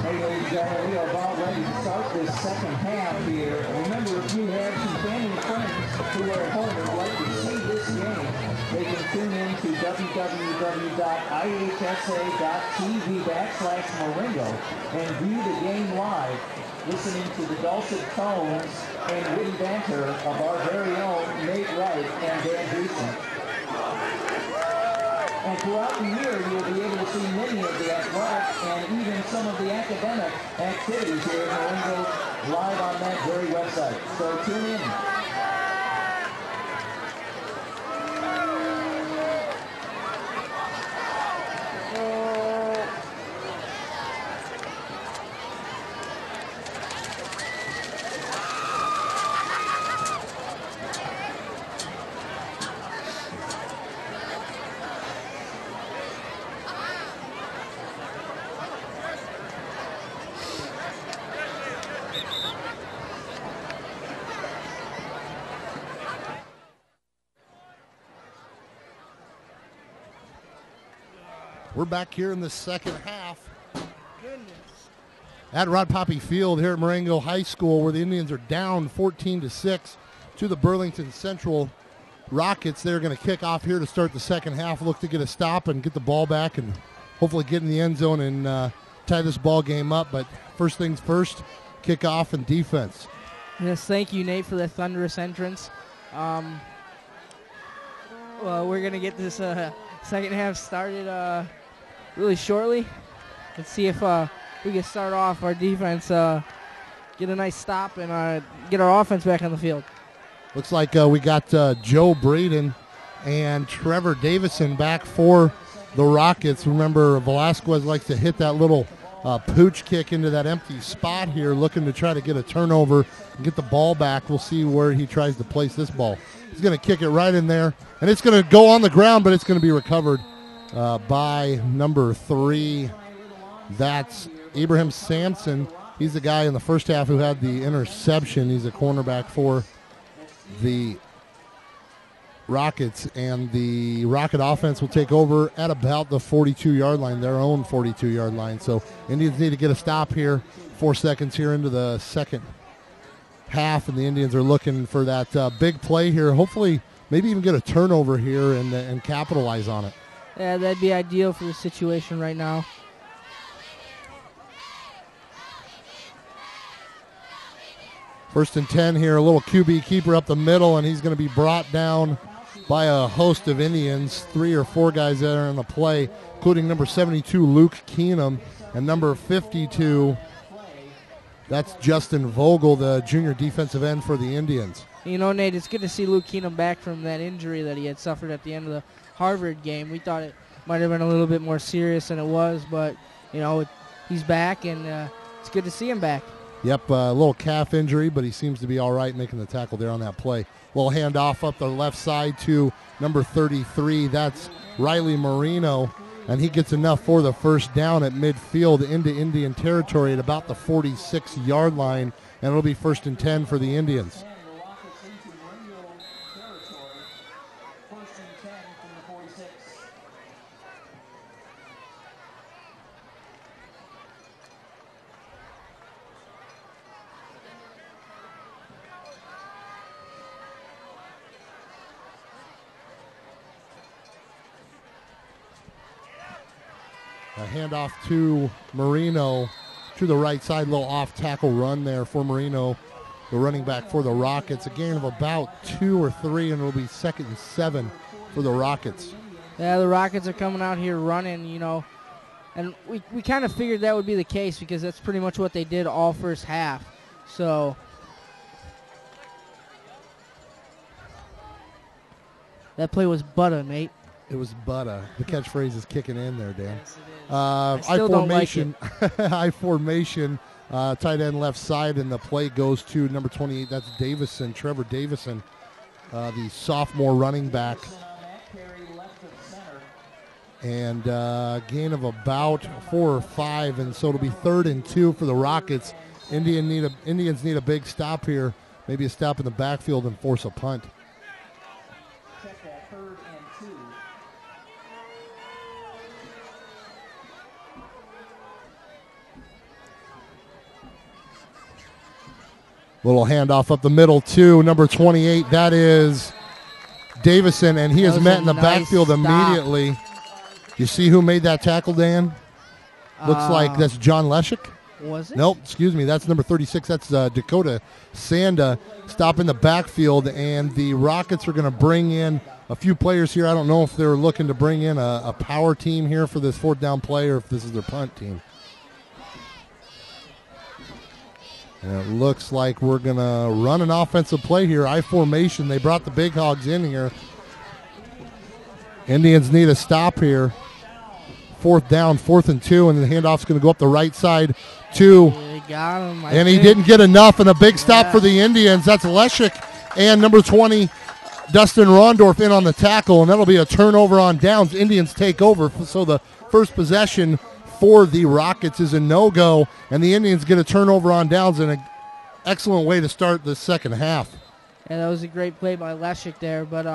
Hey, ladies and gentlemen, we are about ready to start this second half here. Remember, if you have some family and friends who are at home and would like to see this game, they can tune in to www.ihsa.tv/Marengo and view the game live, listening to the dulcet tones and witty banter of our very own Nate Wright and Dan Houston. And throughout the year, you'll be able to see many of the athletic and even some of the academic activities here in Marengo live on that very website. So tune in. We're back here in the second half Goodness. at Rod Poppy Field here at Marengo High School, where the Indians are down 14-6 to the Burlington Central Rockets. They're going to kick off here to start the second half, look to get a stop and get the ball back and hopefully get in the end zone and tie this ball game up. But first things first, kickoff and defense. Yes, thank you, Nate, for that thunderous entrance. Well, we're going to get this second half started really shortly. Let's see if we can start off our defense, get a nice stop, and get our offense back on the field. Looks like we got Joe Braden and Trevor Davison back for the Rockets. Remember, Velasquez likes to hit that little pooch kick into that empty spot here, looking to try to get a turnover and get the ball back. We'll see where he tries to place this ball. He's going to kick it right in there, and it's going to go on the ground, but it's going to be recovered by number 3. That's Abraham Sampson. He's the guy in the first half who had the interception. He's a cornerback for the Rockets, and the Rocket offense will take over at about the 42-yard line, their own 42-yard line. So Indians need to get a stop here. 4 seconds here into the second half, and the Indians are looking for that big play here. Hopefully, maybe even get a turnover here and capitalize on it. Yeah, that'd be ideal for the situation right now. First and 10 here, a little QB keeper up the middle, and he's going to be brought down by a host of Indians. 3 or 4 guys that are in the play, including number 72, Luke Keenum, and number 52, that's Justin Vogel, the junior defensive end for the Indians. You know, Nate, it's good to see Luke Keenum back from that injury that he had suffered at the end of the Harvard game. We thought it might have been a little bit more serious than it was, but, you know, he's back, and it's good to see him back. Yep, a little calf injury, but he seems to be all right making the tackle there on that play. Little handoff up the left side to number 33. That's Riley Marino, and he gets enough for the first down at midfield into Indian territory at about the 46-yard line, and it'll be first and 10 for the Indians. A handoff to Marino to the right side, little off tackle run there for Marino, the running back for the Rockets. A gain of about 2 or 3, and it'll be 2nd and 7 for the Rockets. Yeah, the Rockets are coming out here running, you know, and we kind of figured that would be the case because that's pretty much what they did all first half. So that play was butter, Nate. It was butter. The catchphrase is kicking in there, Dan. Yes, it is. I still don't like it. I formation, tight end left side, and the play goes to number 28. That's Davison, Trevor Davison, the sophomore running back. And gain of about 4 or 5, and so it'll be 3rd and 2 for the Rockets. Indians need a big stop here, maybe a stop in the backfield and force a punt. Check that, 3rd and 2. Little handoff up the middle to number 28. That is Davison, and he is met in the backfield immediately. You see who made that tackle, Dan? Looks like that's John Leshik. Was it? Nope, excuse me. That's number 36. That's Dakota Sanda. Stop in the backfield, and the Rockets are going to bring in a few players here. I don't know if they're looking to bring in a power team here for this 4th down play or if this is their punt team. And it looks like we're going to run an offensive play here. I formation. They brought the Big Hogs in here. Indians need a stop here. 4th down, 4th and 2, and the handoff's going to go up the right side to. They got him. And he didn't get enough, and a big stop for the Indians. That's Leshik and number 20, Dustin Rondorf, in on the tackle, and that'll be a turnover on downs. Indians take over, so the first possession for the Rockets is a no-go, and the Indians get a turnover on downs, and an excellent way to start the second half. Yeah, that was a great play by Leshik there, but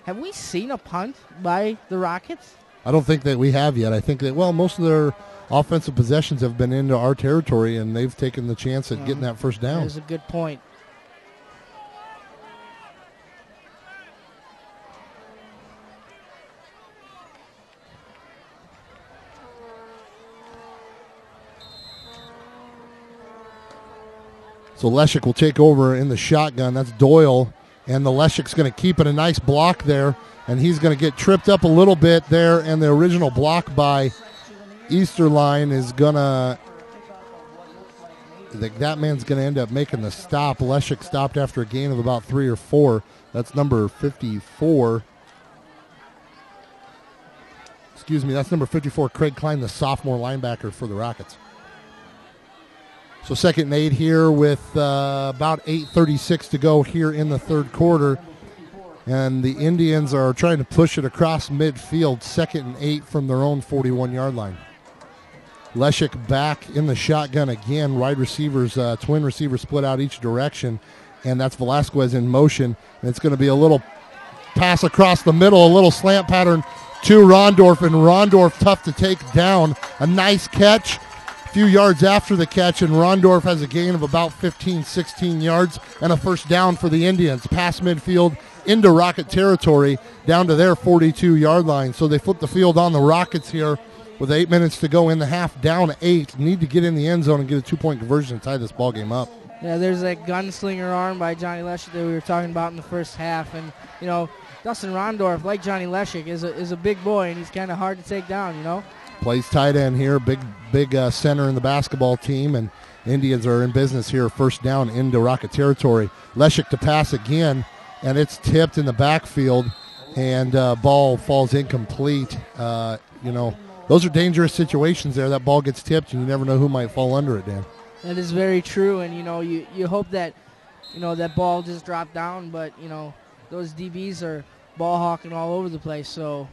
have we seen a punt by the Rockets? I don't think that we have yet. I think that, well, most of their offensive possessions have been into our territory, and they've taken the chance at getting that first down. That is a good point. So Leshik will take over in the shotgun. That's Doyle And the Leshek's going to keep it, a nice block there. And he's going to get tripped up a little bit there. And the original block by Easterline is going to, that man's going to end up making the stop. Leshek stopped after a gain of about 3 or 4. That's number 54. Excuse me, that's number 54, Craig Klein, the sophomore linebacker for the Rockets. So 2nd and 8 here with about 8:36 to go here in the third quarter. And the Indians are trying to push it across midfield, 2nd and 8 from their own 41-yard line. Leshek back in the shotgun again. Wide receivers, twin receivers split out each direction. And that's Velasquez in motion. And it's going to be a little pass across the middle, a little slant pattern to Rondorf. And Rondorf tough to take down. A nice catch. A few yards after the catch, and Rondorf has a gain of about 15, 16 yards and a first down for the Indians. Past midfield into Rocket territory down to their 42-yard line. So they flip the field on the Rockets here with 8 minutes to go in the half, down 8. Need to get in the end zone and get a 2-point conversion and tie this ball game up. Yeah, there's that gunslinger arm by Johnny Leshek that we were talking about in the first half. And, you know, Dustin Rondorf, like Johnny Leshek, is a big boy, and he's kind of hard to take down, you know. Plays tight end here, big center in the basketball team, and Indians are in business here, first down into Rocket territory. Leshek to pass again, and it's tipped in the backfield, and ball falls incomplete. You know, those are dangerous situations there. That ball gets tipped, and you never know who might fall under it, Dan. That is very true, and, you know, you hope that, you know, that ball just dropped down, but, you know, those DBs are ball hawking all over the place, so...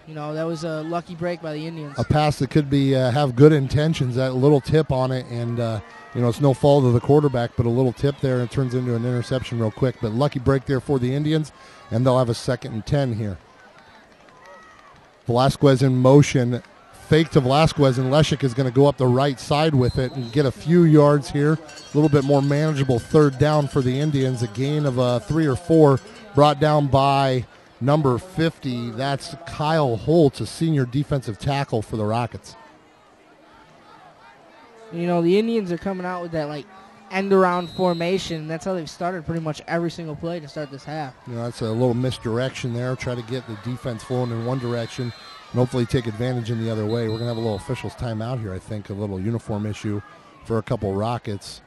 You know, that was a lucky break by the Indians. A pass that could be have good intentions, that little tip on it, and, you know, it's no fault of the quarterback, but a little tip there, and it turns into an interception real quick. But lucky break there for the Indians, and they'll have a 2nd and 10 here. Velasquez in motion, fake to Velasquez, and Leshek is going to go up the right side with it and get a few yards here. A little bit more manageable third down for the Indians, a gain of 3 or 4, brought down by... number 50, that's Kyle Holtz, a senior defensive tackle for the Rockets. You know, the Indians are coming out with that, like, end-around formation. That's how they've started pretty much every single play to start this half. You know, that's a little misdirection there. Try to get the defense flowing in one direction and hopefully take advantage in the other way. We're going to have a little officials timeout here, I think, a little uniform issue for a couple Rockets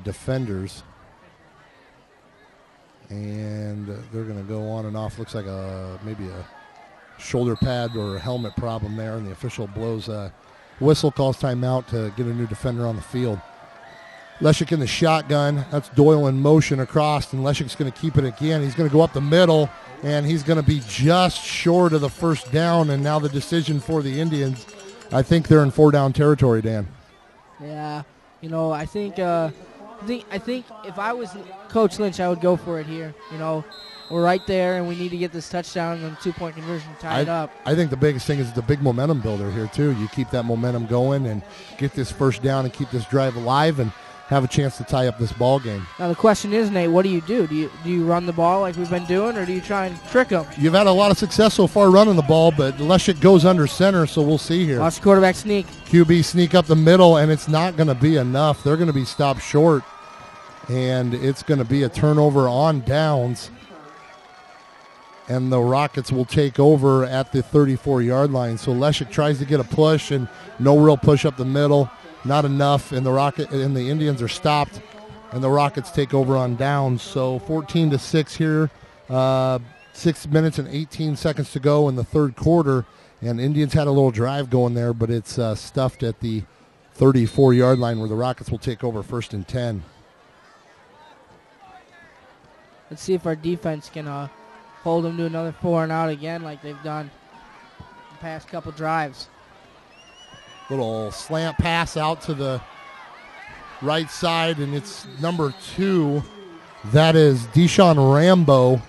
defenders. And they're going to go on and off. Looks like maybe a shoulder pad or a helmet problem there. And the official blows a whistle, calls timeout to get a new defender on the field. Leshek in the shotgun. That's Doyle in motion across, and Leshek's going to keep it again. He's going to go up the middle, and he's going to be just short of the first down. And now the decision for the Indians, I think they're in 4-down territory, Dan. Yeah, you know, I think if I was Coach Lynch, I would go for it here. You know, we're right there, and we need to get this touchdown and 2-point conversion tied up. I think the biggest thing is the big momentum builder here, too. You keep that momentum going and get this first down and keep this drive alive and have a chance to tie up this ball game. Now, the question is, Nate, what do you do? Do you run the ball like we've been doing, or do you try and trick them? You've had a lot of success so far running the ball, but Leshek goes under center, so we'll see here. Watch the quarterback sneak. QB sneak up the middle, and it's not going to be enough. They're going to be stopped short, and it's going to be a turnover on downs. And the Rockets will take over at the 34-yard line. So Leshek tries to get a push, and no real push up the middle. Not enough, and the Indians are stopped, and the Rockets take over on downs. So 14-6 here, 6 minutes and 18 seconds to go in the third quarter, and Indians had a little drive going there, but it's stuffed at the 34-yard line where the Rockets will take over 1st and 10. Let's see if our defense can hold them to another 4 and out again like they've done the past couple drives. Little slant pass out to the right side, and it's number 2. That is Deshaun Rambo.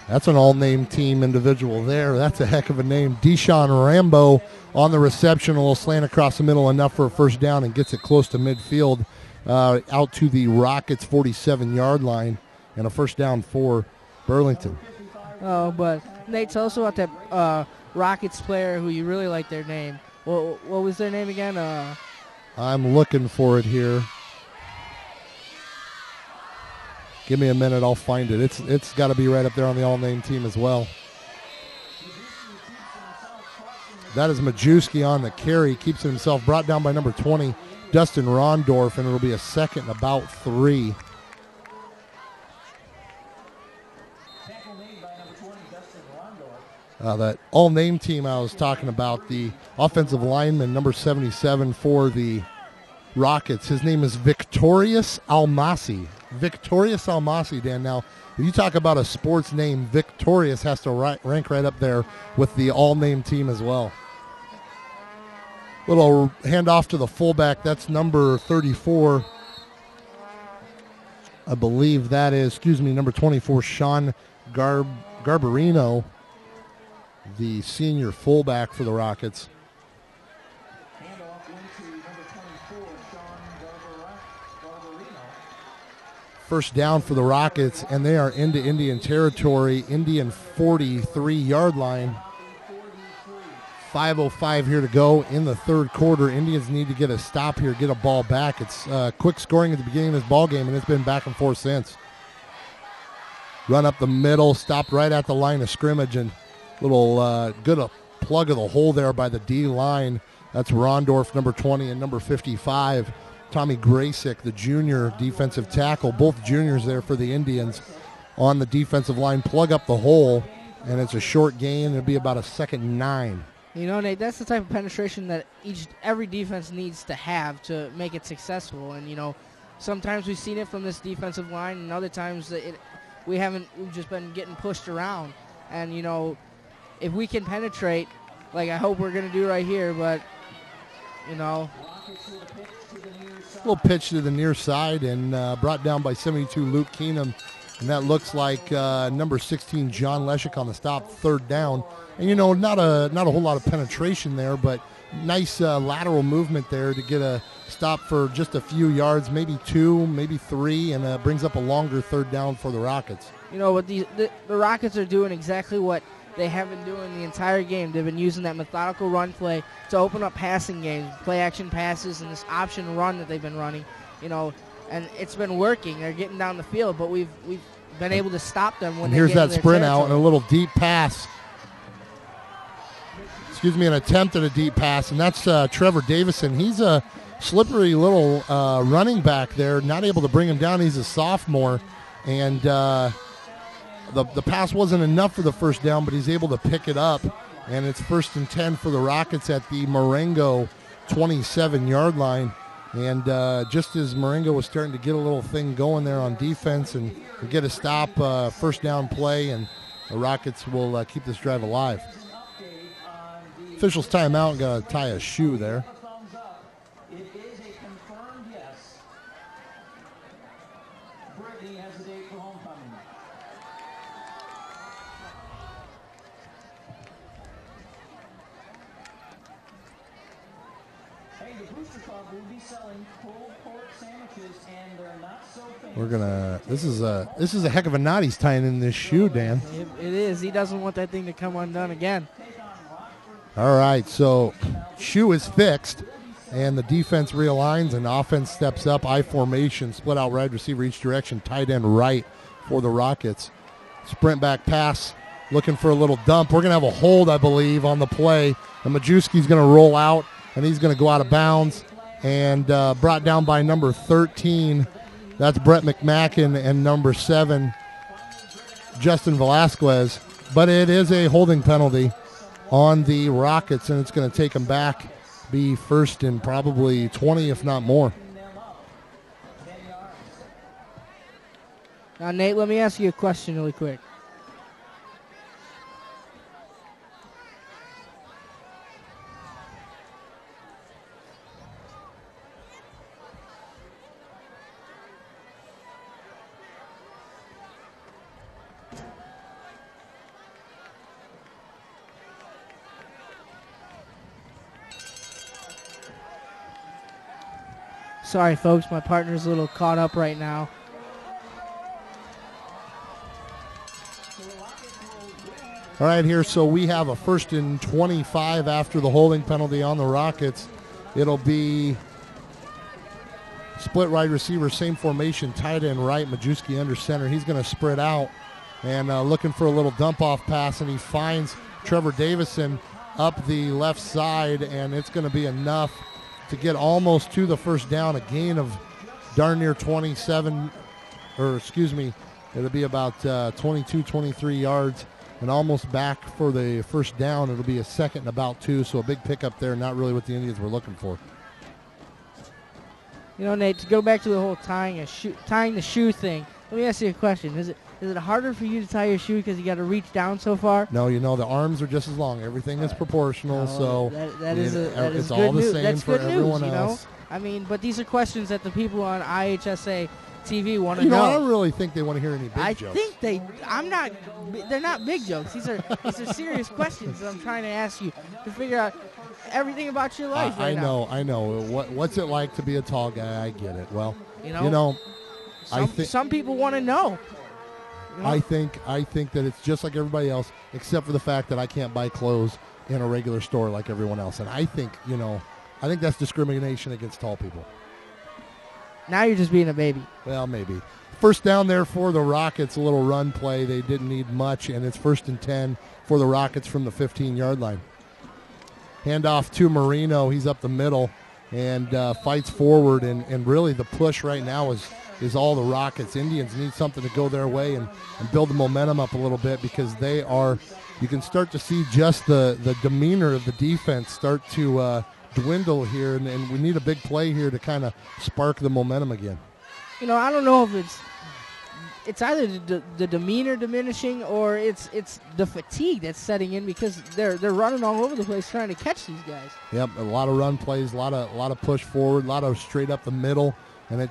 That's an all-name team individual there. That's a heck of a name. Deshaun Rambo on the reception, a little slant across the middle, enough for a first down, and gets it close to midfield, out to the Rockets' 47-yard line, and a first down for Burlington. Oh, but Nate, tell us about that Rockets player who you really like their name. What was their name again? I'm looking for it here. Give me a minute, I'll find it. It's got to be right up there on the all-name team as well. That is Majewski on the carry. Keeps it himself. Brought down by number 20, Dustin Rondorf, and it'll be a second and about 3. That all-name team I was talking about, the offensive lineman, number 77 for the Rockets. His name is Victorious Almasi. Victorious Almasi, Dan. Now, if you talk about a sports name, Victorious has to rank right up there with the all-name team as well. Little handoff to the fullback. That's number 34. I believe that is, number 24, Sean Garbarino, the senior fullback for the Rockets. Handoff went to number 24, Sean Garbarino. First down for the Rockets, and they are into Indian territory, Indian 43-yard line. 5:05 here to go in the third quarter. Indians need to get a stop here, get a ball back. It's quick scoring at the beginning of this ball game, and it's been back and forth since. Run up the middle, stopped right at the line of scrimmage, and little good plug of the hole there by the D line. That's Rondorf, number 20, and number 55, Tommy Graysick, the junior defensive tackle. Both juniors there for the Indians on the defensive line. Plug up the hole, and it's a short gain. It'll be about a 2nd and 9. You know, Nate, that's the type of penetration that every defense needs to have to make it successful. And, you know, sometimes we've seen it from this defensive line, and other times we've just been getting pushed around. And, you know, if we can penetrate, like I hope we're going to do right here, but, you know. Little pitch to the near side and brought down by 72, Luke Keenum. And that looks like number 16, John Leshik on the stop, 3rd down. And, you know, not a whole lot of penetration there, but nice lateral movement there to get a stop for just a few yards, maybe 2, maybe 3, and brings up a longer 3rd down for the Rockets. You know, what the Rockets are doing exactly what they have been doing the entire game. They've been using that methodical run play to open up passing games, play action passes, and this option run that they've been running, you know, and it's been working. They're getting down the field, but we've been able to stop them when they here's get in that their sprint territory. out and a little deep pass. An attempt at a deep pass, and that's Trevor Davison. He's a slippery little running back there, not able to bring him down. He's a sophomore, and the pass wasn't enough for the first down, but he's able to pick it up, and it's 1st and 10 for the Rockets at the Marengo 27-yard line. And just as Marengo was starting to get a little thing going there on defense and get a stop, first down play, and the Rockets will keep this drive alive. Officials timeout, got to tie a shoe there. It is a confirmed yes. Brittany has a date for homecoming. Hey, the Booster Club will be selling pulled pork sandwiches, and they're not so famous. We're gonna. This is a heck of a knot he's tying in this shoe, Dan. It is. He doesn't want that thing to come undone again. All right, so shoe is fixed, and the defense realigns, and offense steps up. I formation, split out wide receiver each direction, tight end right for the Rockets. Sprint back pass, looking for a little dump. We're going to have a hold, I believe, on the play. And Majewski's going to roll out, and he's going to go out of bounds, and brought down by number 13. That's Brett McMacken, and number 7, Justin Velasquez. But it is a holding penalty on the Rockets, and it's going to take them back, be 1st and probably 20, if not more. Now, Nate, let me ask you a question really quick. Sorry, folks, my partner's a little caught up right now. All right, here, so we have a 1st and 25 after the holding penalty on the Rockets. It'll be split wide receiver, same formation, tight end right, Majewski under center. He's going to spread out and looking for a little dump-off pass, and he finds Trevor Davison up the left side, and it's going to be enough to get almost to the first down, a gain of darn near 27, or excuse me, it'll be about 22, 23 yards, and almost back for the first down. It'll be a second and about 2, so a big pickup there, not really what the Indians were looking for. You know, Nate, to go back to the whole tying the shoe thing, let me ask you a question. Is it harder for you to tie your shoe because you got to reach down so far? No, you know, the arms are just as long. Everything is proportional, so that is it's good all the news. same That's for good everyone news, else. You know? I mean, but these are questions that the people on IHSA TV want to You know, know. I don't really think they want to hear any big jokes. They're not big jokes. These are serious questions that I'm trying to ask you to figure out everything about your life right now. I know. What's it like to be a tall guy? I get it. Well, some people want to know. You know? I think that it's just like everybody else, except for the fact that I can't buy clothes in a regular store like everyone else. And I think that's discrimination against tall people. Now you're just being a baby. Well, maybe. First down there for the Rockets, a little run play. They didn't need much, and it's 1st and 10 for the Rockets from the 15-yard line. Handoff to Marino. He's up the middle and fights forward, and really the push right now is all the Rockets. Indians need something to go their way and build the momentum up a little bit, because you can start to see just the demeanor of the defense start to dwindle here, and we need a big play here to kind of spark the momentum again. You know, I don't know if it's either the demeanor diminishing or it's the fatigue that's setting in, because they're running all over the place trying to catch these guys. Yep, a lot of run plays, a lot of push forward, a lot of straight up the middle, and it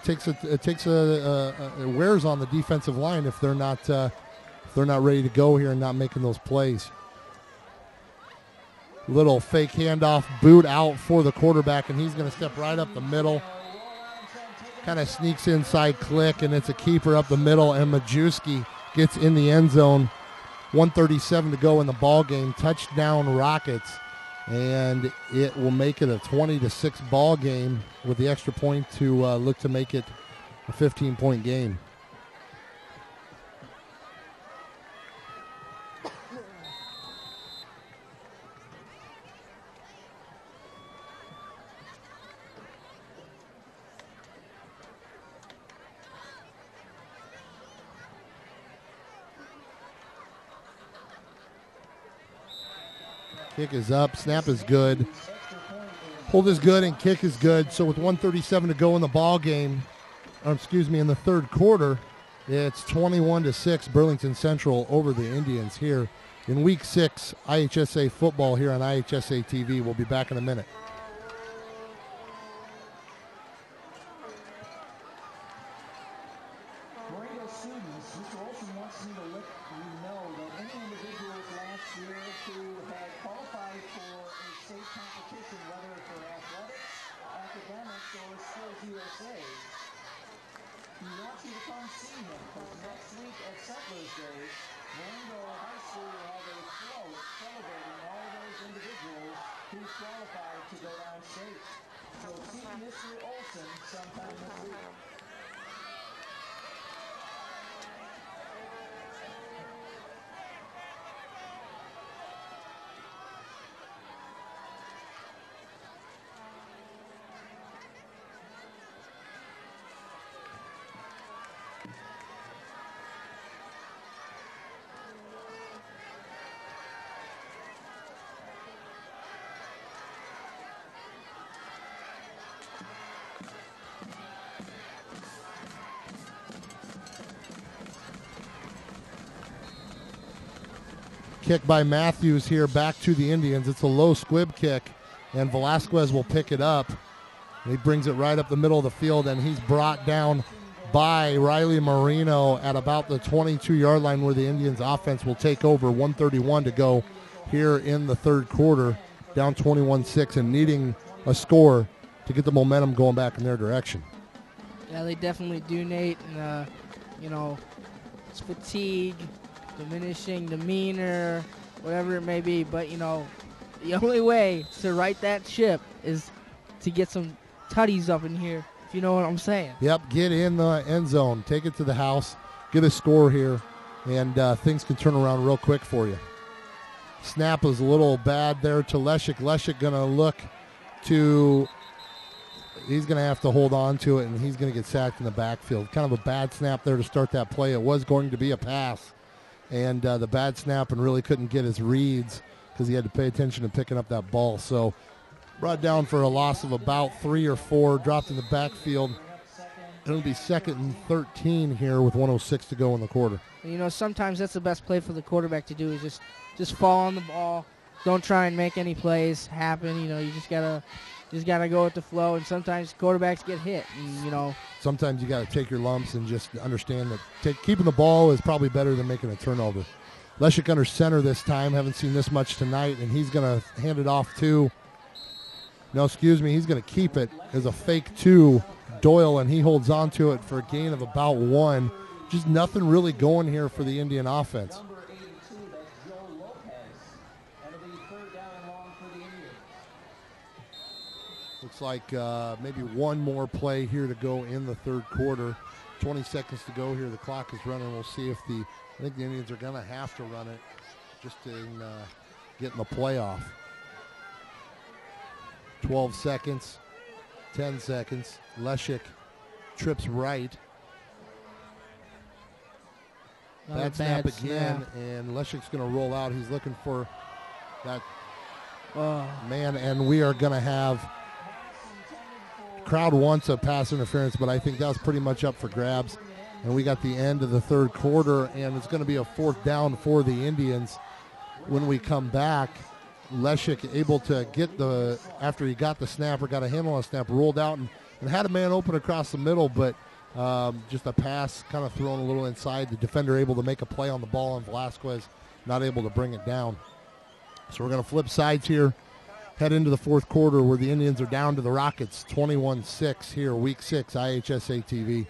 wears on the defensive line if they're not ready to go here and not making those plays. Little fake handoff, boot out for the quarterback, and he's going to step right up the middle. Kind of sneaks inside, click, and it's a keeper up the middle, and Majewski gets in the end zone. 1:37 to go in the ball game. Touchdown Rockets, and it will make it a 20-6 ball game with the extra point to look to make it a 15-point game. Kick is up. Snap is good. Hold is good and kick is good. So with 1:37 to go in the ball game, in the third quarter, it's 21-6 Burlington Central over the Indians here in Week 6 IHSA football here on IHSA TV. We'll be back in a minute. Kick by Matthews here back to the Indians. It's a low squib kick, and Velasquez will pick it up. He brings it right up the middle of the field, and he's brought down by Riley Marino at about the 22-yard line, where the Indians offense will take over. 1:31 to go here in the third quarter, down 21-6 and needing a score to get the momentum going back in their direction. Yeah, they definitely do, Nate. And, it's fatigue, diminishing demeanor, whatever it may be. But, the only way to right that ship is to get some tutties up in here if you know what I'm saying. Yep, get in the end zone. Take it to the house. Get a score here, and things can turn around real quick for you. Snap was a little bad there to Leshek. Leshek going to look to... He's going to have to hold on to it, and he's going to get sacked in the backfield. Kind of a bad snap there to start that play. It was going to be a pass, and the bad snap, and really couldn't get his reads because he had to pay attention to picking up that ball. So brought down for a loss of about 3 or 4, dropped in the backfield. It'll be 2nd and 13 here with 1:06 to go in the quarter. You know, sometimes that's the best play for the quarterback to do is just fall on the ball. Don't try and make any plays happen. You know, you just gotta go with the flow. And sometimes quarterbacks get hit. And, you know, sometimes you got to take your lumps and just understand that keeping the ball is probably better than making a turnover. Leshek under center this time. Haven't seen this much tonight, and he's going to hand it off to. No, excuse me. He's going to keep it as a fake to Doyle, and he holds on to it for a gain of about 1. Just nothing really going here for the Indian offense. Number 82, that's Joe Lopez. And it'll be 3rd down and long for the Indians. Looks like maybe one more play here to go in the third quarter. 20 seconds to go here. The clock is running. We'll see if I think the Indians are going to have to run it just to get in the playoff. 12 seconds, 10 seconds. Leshek trips right. Bad snap again, and Leshek's going to roll out. He's looking for that man, and we are going to have crowd wants a pass interference, but I think that was pretty much up for grabs. And we got the end of the third quarter, and it's going to be a 4th down for the Indians. When we come back, Leshek able to get after he got the snap or got a handle on the snap, rolled out and had a man open across the middle, but just a pass kind of thrown a little inside. The defender able to make a play on the ball, and Velasquez not able to bring it down. So we're going to flip sides here, head into the fourth quarter where the Indians are down to the Rockets, 21-6 here, Week 6, IHSA TV.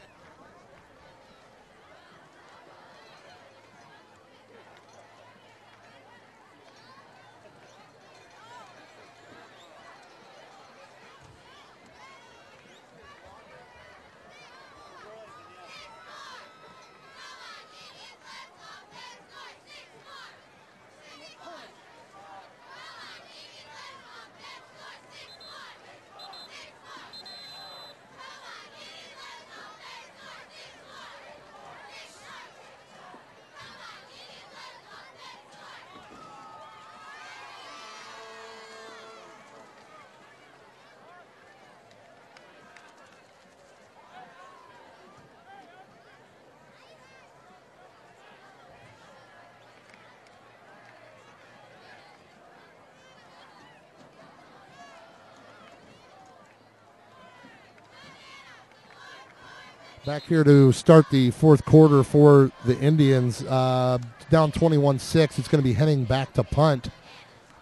Back here to start the fourth quarter for the Indians. Down 21-6. It's going to be heading back to punt.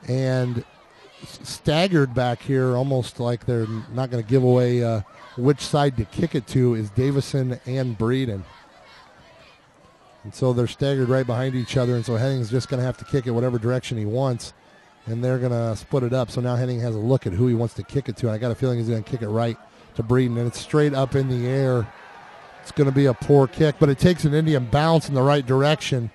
And staggered back here, almost like they're not going to give away which side to kick it to, is Davison and Breeden. And so they're staggered right behind each other. And so Henning's just going to have to kick it whatever direction he wants. And they're going to split it up. So now Henning has a look at who he wants to kick it to. And I got a feeling he's going to kick it right to Breeden. And it's straight up in the air. It's going to be a poor kick, but it takes an Indian bounce in the right direction,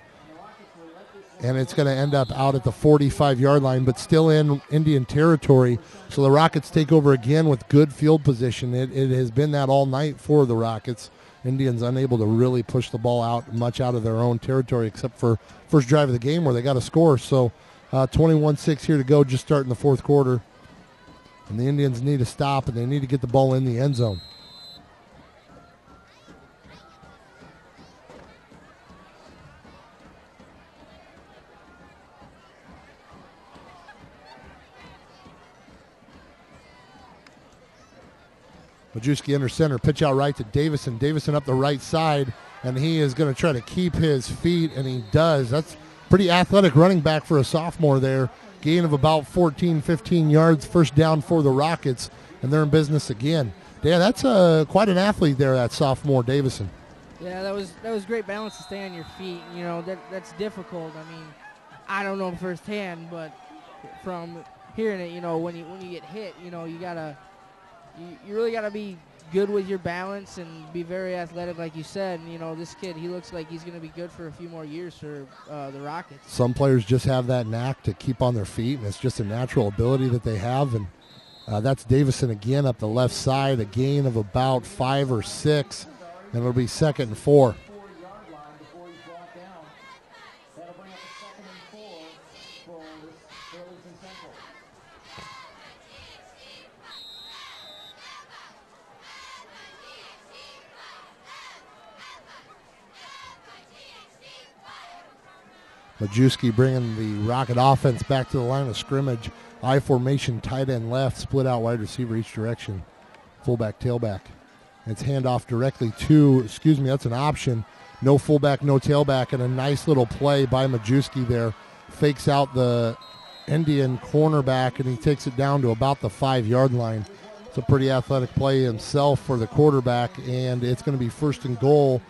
and it's going to end up out at the 45-yard line, but still in Indian territory. So the Rockets take over again with good field position. It has been that all night for the Rockets. Indians unable to really push the ball out much out of their own territory except for first drive of the game where they got a score. So 21-6 here to go, just starting the fourth quarter. And the Indians need to stop, and they need to get the ball in the end zone. Majewski under center, pitch out right to Davison. Davison up the right side, and he is going to try to keep his feet, and he does. That's pretty athletic running back for a sophomore there. Gain of about 14, 15 yards, first down for the Rockets, and they're in business again. Yeah, that's quite an athlete there, that sophomore Davison. Yeah, that was great balance to stay on your feet. You know, that's difficult. I mean, I don't know firsthand, but from hearing it, you know, when you get hit, you know, you really gotta be good with your balance and be very athletic, like you said. And, you know, this kid, he looks like he's going to be good for a few more years for the Rockets. Some players just have that knack to keep on their feet, and it's just a natural ability that they have. And that's Davison again up the left side, a gain of about 5 or 6, and it'll be 2nd and 4. 4-yard line before he's brought down. That'll bring up a 2nd and 4 for Burlington Central. Majewski bringing the Rocket offense back to the line of scrimmage. I formation, tight end left, split out wide receiver each direction. Fullback, tailback. It's handoff directly to, that's an option. No fullback, no tailback, and a nice little play by Majewski there. Fakes out the Indian cornerback, and he takes it down to about the 5-yard line. It's a pretty athletic play himself for the quarterback, and it's going to be 1st and goal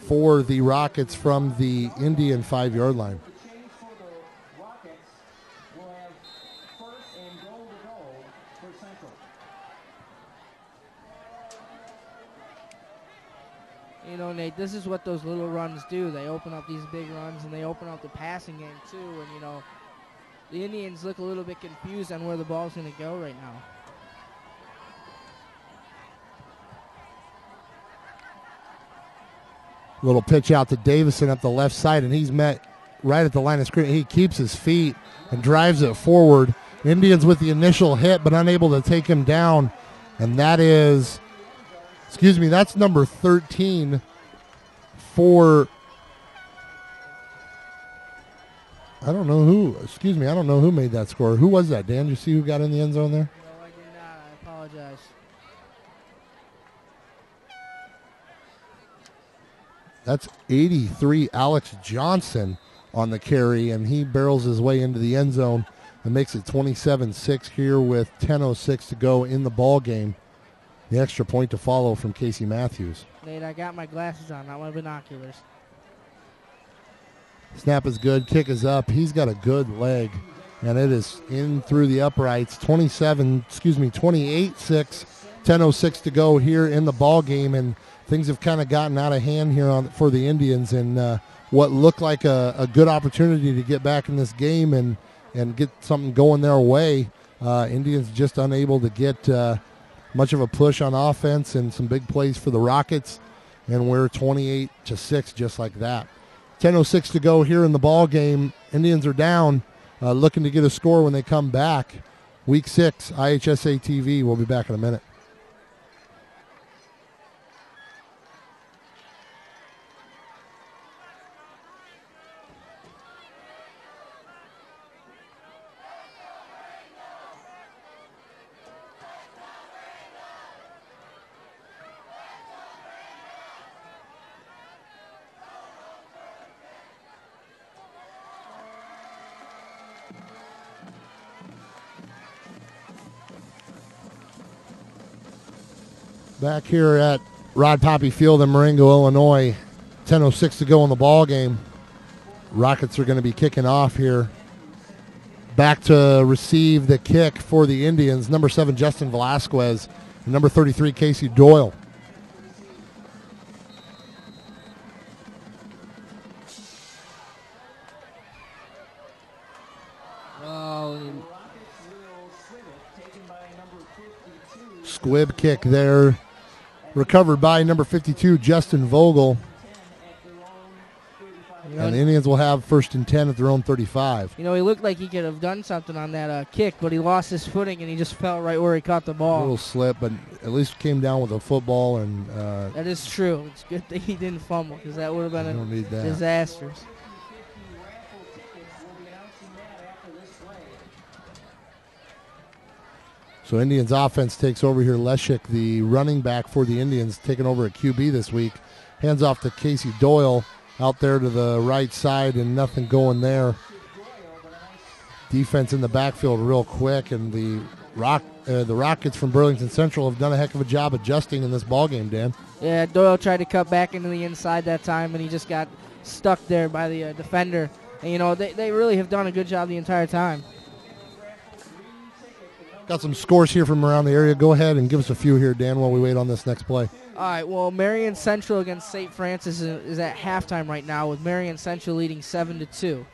for the Rockets from the Indian 5-yard line. The change for the Rockets will have 1st and goal to go for Central. You know, Nate, this is what those little runs do. They open up these big runs, and they open up the passing game, too. And, you know, the Indians look a little bit confused on where the ball's going to go right now. Little pitch out to Davison up the left side, and he's met right at the line of scrimmage. He keeps his feet and drives it forward. Indians with the initial hit, but unable to take him down. And that is, that's number 13 for, I don't know who made that score. Who was that, Dan? Did you see who got in the end zone there? No, I did not. I apologize. That's 83, Alex Johnson on the carry, and he barrels his way into the end zone and makes it 27-6 here with 10:06 to go in the ball game. The extra point to follow from Casey Matthews. Nate, I got my glasses on, not my binoculars. Snap is good, kick is up. He's got a good leg, and it is in through the uprights. 28-6, 10:06 to go here in the ball game, and things have kind of gotten out of hand here for the Indians, and what looked like a good opportunity to get back in this game and get something going their way. Indians just unable to get much of a push on offense, and some big plays for the Rockets, and we're 28-6 just like that. 10:06 to go here in the ball game. Indians are down, looking to get a score when they come back. Week 6, IHSA TV. We'll be back in a minute. Back here at Rod Poppy Field in Marengo, Illinois. 10:06 to go in the ball game. Rockets are going to be kicking off here. Back to receive the kick for the Indians. Number 7, Justin Velasquez. And number 33, Casey Doyle. Squib kick there. Recovered by number 52, Justin Vogel. And the Indians will have 1st and 10 at their own 35. You know, he looked like he could have done something on that kick, but he lost his footing and he just fell right where he caught the ball. A little slip, but at least came down with a football. And that is true. It's good that he didn't fumble, because that would have been disastrous. So Indians offense takes over here. Leshik, the running back for the Indians, taking over at QB this week. Hands off to Casey Doyle out there to the right side, and nothing going there. Defense in the backfield real quick, and the Rockets from Burlington Central have done a heck of a job adjusting in this ballgame, Dan. Yeah, Doyle tried to cut back into the inside that time, and he just got stuck there by the defender. And, you know, they really have done a good job the entire time. got some scores here from around the area. Go ahead and give us a few here, Dan, while we wait on this next play. All right, well, Marion Central against St. Francis is at halftime right now, with Marion Central leading 7-2.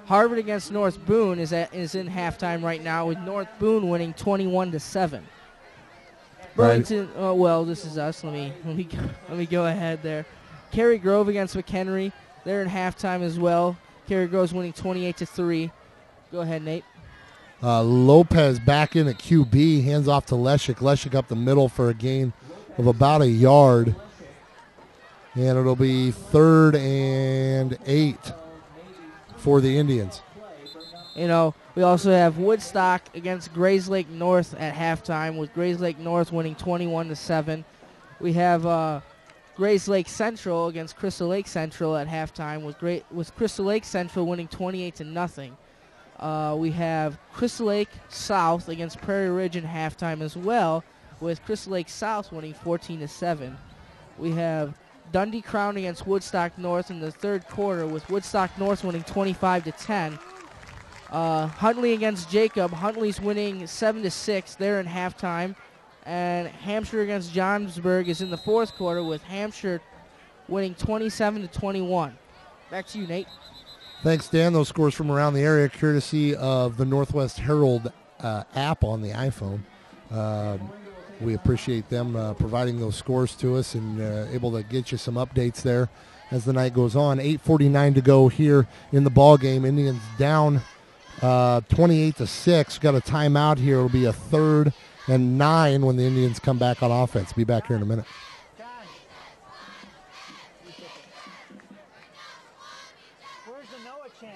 Harvard against North Boone is in halftime right now, with North Boone winning 21-7. Burlington, oh well, this is us. Let me go ahead there. Cary Grove against McHenry, they're in halftime as well. Cary Grove's winning 28-3. Go ahead, Nate. Lopez back in at QB, hands off to Leshik. Leshik up the middle for a gain of about a yard. And it'll be 3rd and 8 for the Indians. You know, we also have Woodstock against Grayslake North at halftime, with Grayslake North winning 21-7. We have Grayslake Central against Crystal Lake Central at halftime, with Crystal Lake Central winning 28-0. We have Crystal Lake South against Prairie Ridge in halftime as well, with Crystal Lake South winning 14-7. We have Dundee Crown against Woodstock North in the third quarter, with Woodstock North winning 25-10. Huntley against Jacob. Huntley's winning 7-6. They're in halftime. And Hampshire against Johnsburg is in the fourth quarter, with Hampshire winning 27-21. Back to you, Nate. Thanks, Dan. Those scores from around the area, courtesy of the Northwest Herald app on the iPhone. We appreciate them providing those scores to us and able to get you some updates there as the night goes on. 8:49 to go here in the ball game. Indians down 28-6. Got a timeout here. It'll be a 3rd and 9 when the Indians come back on offense. Be back here in a minute. Where's the Noah chance?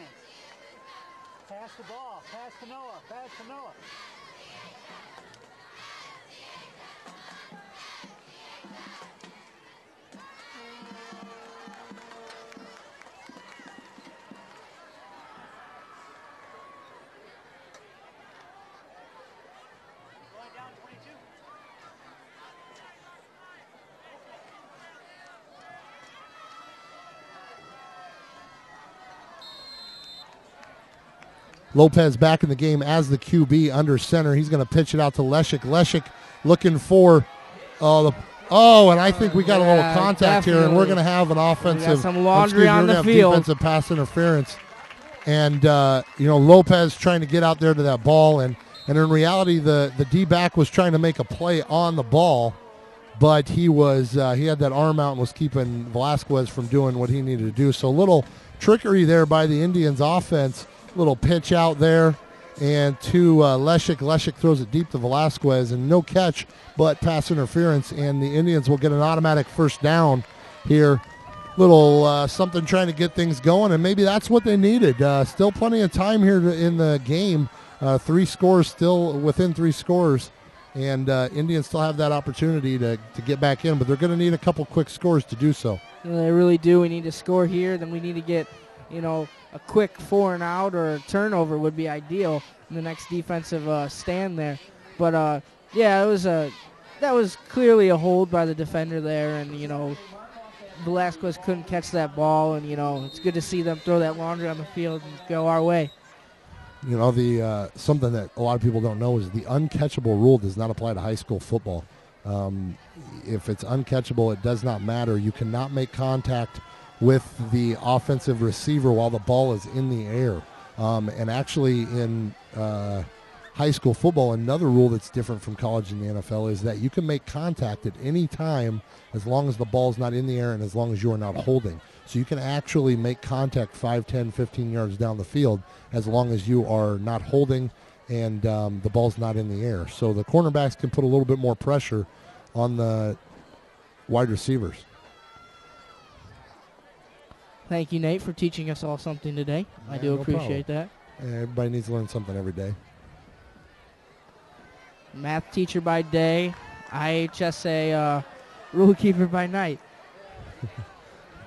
Pass the ball. Pass to Noah. Pass to Noah. Lopez back in the game as the QB under center. He's going to pitch it out to Leshik. Leshik looking for and I think we got a little contact here, and we're going to have an offensive, some laundry on the field. Defensive pass interference. And, Lopez trying to get out there to that ball, and in reality, the D-back was trying to make a play on the ball, but he had that arm out and was keeping Velasquez from doing what he needed to do. So a little trickery there by the Indians offense. Little pitch out there, and to Leshik. Leshik throws it deep to Velasquez, and no catch, but pass interference, and the Indians will get an automatic first down here. Little something trying to get things going, and maybe that's what they needed. Still plenty of time here in the game. 3 scores still within 3 scores, and Indians still have that opportunity to get back in, but they're going to need a couple quick scores to do so. They really do. We need to score here, then we need to get, a quick 4 and out or a turnover would be ideal in the next defensive stand there. But that was clearly a hold by the defender there, and Velasquez couldn't catch that ball, and it's good to see them throw that laundry on the field and go our way. The something that a lot of people don't know is the uncatchable rule does not apply to high school football. If it's uncatchable, it does not matter. You cannot make contact with the offensive receiver while the ball is in the air. And actually in high school football, another rule that's different from college and the NFL is that you can make contact at any time as long as the ball's not in the air and as long as you're not holding. So you can actually make contact 5, 10, 15 yards down the field as long as you are not holding and the ball's not in the air. So the cornerbacks can put a little bit more pressure on the wide receivers. Thank you, Nate, for teaching us all something today. I do appreciate that. Everybody needs to learn something every day. Math teacher by day, IHSA rule keeper by night.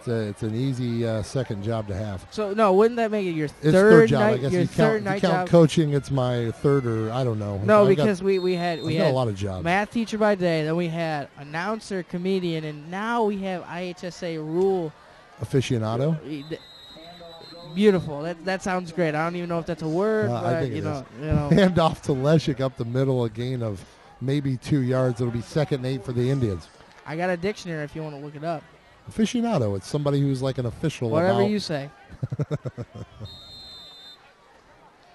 It's an easy second job to have. So, no, wouldn't that make it your third job? I guess Your you third night count job? coaching, it's my third, or I don't know. No, because we had a lot of jobs. Math teacher by day, then we had announcer, comedian, and now we have IHSA rule aficionado. Beautiful. That sounds great. I don't even know if that's a word, I but think you it know. Hand off to Leshik up the middle, a gain of maybe 2 yards. It'll be 2nd and 8 for the Indians. I got a dictionary if you want to look it up. Aficionado. It's somebody who's like an official. Whatever you say.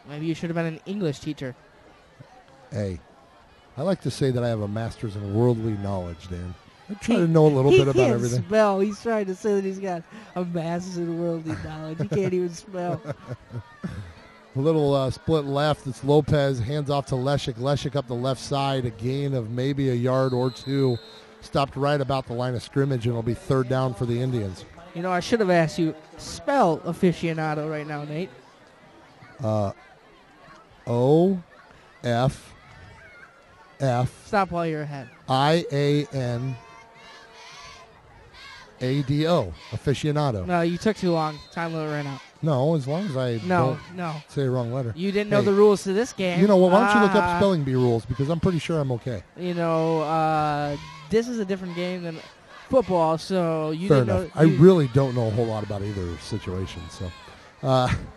Maybe you should have been an English teacher. Hey, I like to say that I have a master's in worldly knowledge, Dan. I try to know a little bit about everything. He can't spell. He's trying to say that he's got a master's in worldly knowledge. He can't even spell. A little split left. It's Lopez. Hands off to Leshik. Leshik up the left side. A gain of maybe a yard or 2. Stopped right about the line of scrimmage, and it'll be 3rd down for the Indians. You know, I should have asked you, spell aficionado right now, Nate. O-F-F. Stop while you're ahead. I-A-N. A-D-O, aficionado. No, you took too long. Time limit ran out. No, as long as I don't say the wrong letter. You didn't know the rules to this game. You know what? Why don't you look up spelling bee rules, because I'm pretty sure I'm okay. You know, this is a different game than football, so you Fair didn't enough. know. I really don't know a whole lot about either situation. So,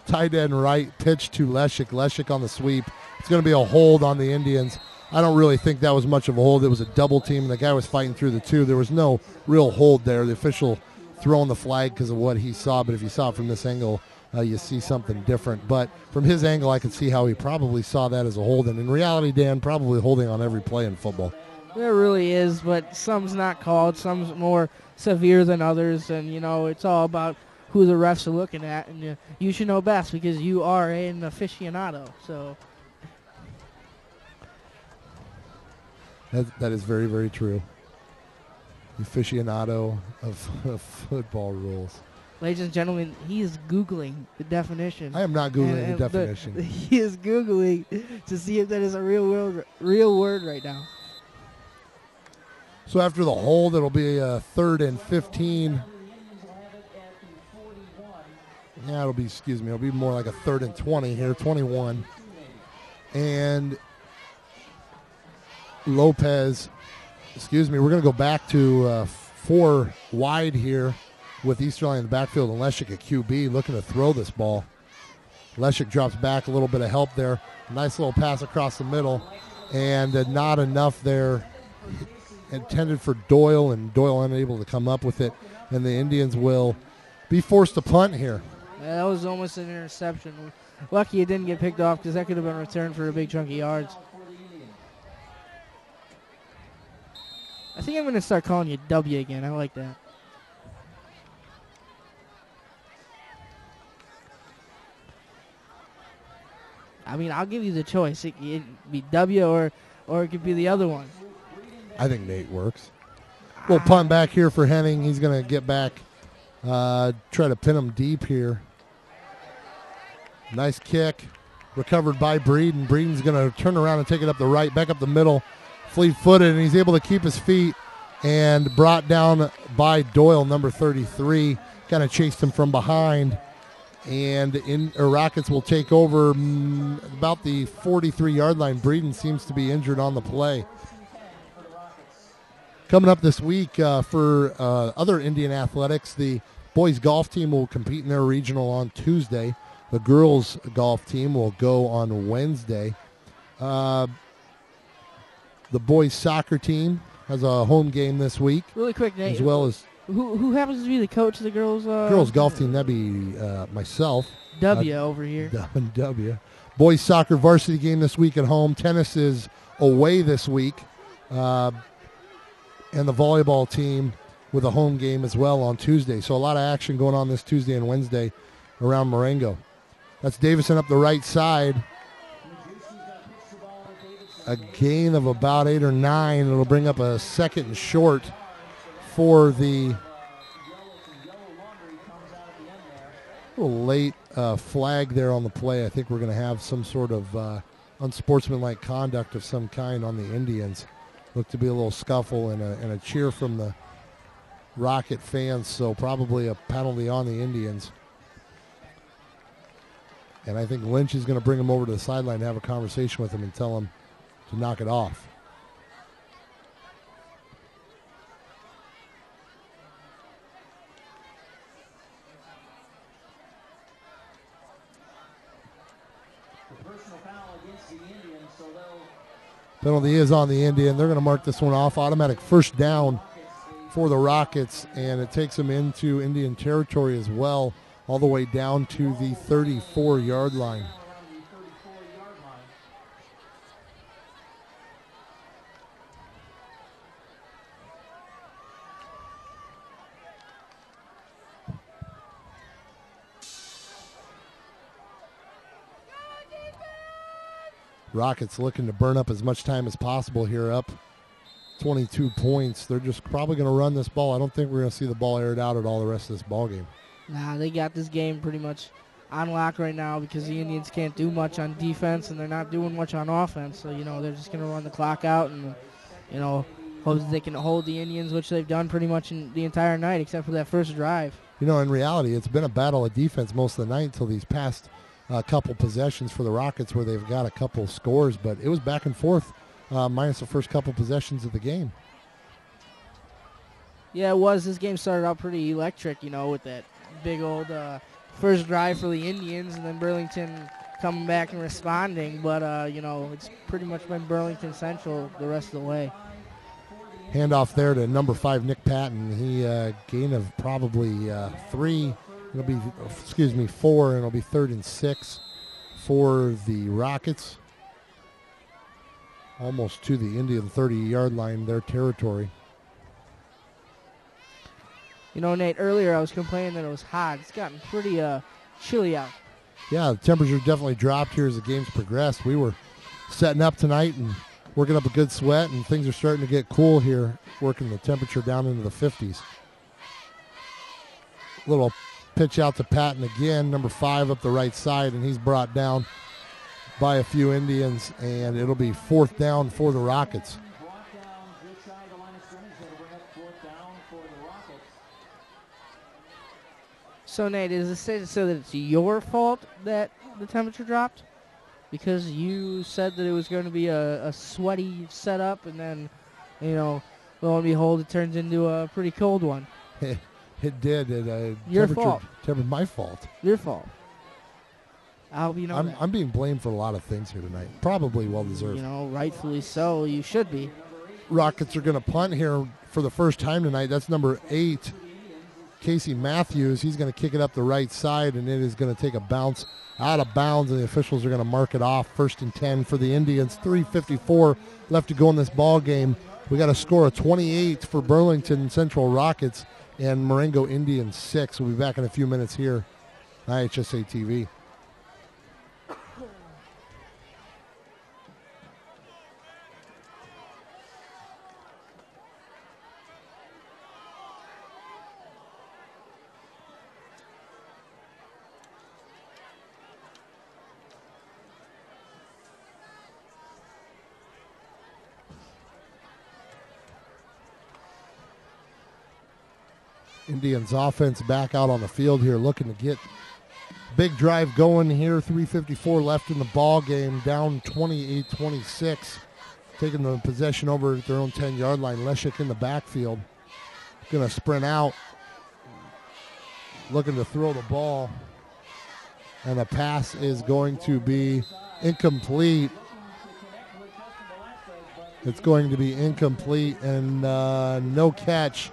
tight end right, pitch to Leshik. Leshik on the sweep. It's going to be a hold on the Indians. I don't really think that was much of a hold. It was a double team, and the guy was fighting through the 2. There was no real hold there. The official throwing the flag because of what he saw, but if you saw it from this angle, you see something different. But from his angle, I could see how he probably saw that as a hold. And in reality, Dan, probably holding on every play in football. There really is, but some's not called. Some's more severe than others, and, you know, it's all about who the refs are looking at. And you should know best because you are an aficionado, so... That is very, very true. Aficionado of football rules. Ladies and gentlemen, he is Googling the definition. I am not Googling the definition. He is Googling to see if that is a real word right now. So after the hold, it'll be a 3rd and 15. Yeah, it'll be more like a 3rd and 20 here, 21. And Lopez, we're going to go back to 4 wide here with Easterline in the backfield and Leshik at QB looking to throw this ball. Leshik drops back, a little bit of help there. Nice little pass across the middle, and not enough there intended for Doyle, and Doyle unable to come up with it, and the Indians will be forced to punt here. Yeah, that was almost an interception. Lucky it didn't get picked off because that could have been returned for a big chunk of yards. I think I'm going to start calling you W again. I like that. I mean, I'll give you the choice. It could be W or it could be the other one. I think Nate works. We'll punt back here for Henning. He's going to get back, try to pin him deep here. Nice kick. Recovered by Breeden. Breeden's going to turn around and take it up the right, back up the middle. Fleet-footed, and he's able to keep his feet and brought down by Doyle, number 33. Kind of chased him from behind. And Rockets will take over about the 43-yard line. Breeden seems to be injured on the play. Coming up this week for other Indian athletics, the boys golf team will compete in their regional on Tuesday. The girls golf team will go on Wednesday. The boys soccer team has a home game this week. Really quick, Nate. As well as who happens to be the coach of the girls? Girls golf team. That'd be myself. W over here. W. Boys soccer varsity game this week at home. Tennis is away this week. And the volleyball team with a home game as well on Tuesday. So a lot of action going on this Tuesday and Wednesday around Marengo. That's Davison up the right side. A gain of about 8 or 9. It'll bring up a 2nd and short for the little late flag there on the play. I think we're going to have some sort of unsportsmanlike conduct of some kind on the Indians. Looked to be a little scuffle and a cheer from the Rocket fans, so probably a penalty on the Indians. And I think Lynch is going to bring him over to the sideline and have a conversation with him and tell him to knock it off. against the Indians, so they'll Penalty is on the Indian. They're going to mark this one off. Automatic first down for the Rockets, and it takes them into Indian territory as well, all the way down to the 34-yard line. around the 34-yard line. Rockets looking to burn up as much time as possible here, up 22 points. They're just probably going to run this ball. I don't think we're going to see the ball aired out at all the rest of this ball game. Nah, they got this game pretty much on lock right now because the Indians can't do much on defense and they're not doing much on offense. So, they're just going to run the clock out and, hope that they can hold the Indians, which they've done pretty much in the entire night except for that first drive. In reality, it's been a battle of defense most of the night until these past couple possessions for the Rockets where they've got a couple scores, but it was back and forth minus the first couple possessions of the game. Yeah, it was. This game started out pretty electric, with that big old first drive for the Indians and then Burlington coming back and responding. But, it's pretty much been Burlington Central the rest of the way. Handoff there to number 5, Nick Patton. He gain of probably 3. It'll be, 4, and it'll be 3rd and 6 for the Rockets. Almost to the Indian 30-yard line, their territory. Nate, earlier I was complaining that it was hot. It's gotten pretty chilly out. Yeah, the temperature definitely dropped here as the game's progressed. We were setting up tonight and working up a good sweat, and things are starting to get cool here, working the temperature down into the 50s. Little pitch out to Patton again, number 5 up the right side, and he's brought down by a few Indians, and it'll be 4th down for the Rockets. Brought down just shy of the line of scrimmage. That'll bring up 4th down for the Rockets. So, Nate, is it so that it's your fault that the temperature dropped? Because you said that it was going to be a sweaty setup, and then, lo and behold, it turns into a pretty cold one. It did. Your fault. My fault. Your fault. I hope you know that. I'm being blamed for a lot of things here tonight. Probably well-deserved. Rightfully so. You should be. Rockets are going to punt here for the first time tonight. That's number 8, Casey Matthews. He's going to kick it up the right side, and it is going to take a bounce out of bounds, and the officials are going to mark it off. 1st and 10 for the Indians. 3:54 left to go in this ball game. We got a score of 28 for Burlington Central Rockets and Marengo Indians 6. We'll be back in a few minutes here on IHSA TV. Indians offense back out on the field here, looking to get big drive going here. 3:54 left in the ball game, down 28-26. Taking the possession over at their own 10-yard line. Leshik in the backfield. Going to sprint out. Looking to throw the ball. And the pass is going to be incomplete. It's going to be incomplete and no catch.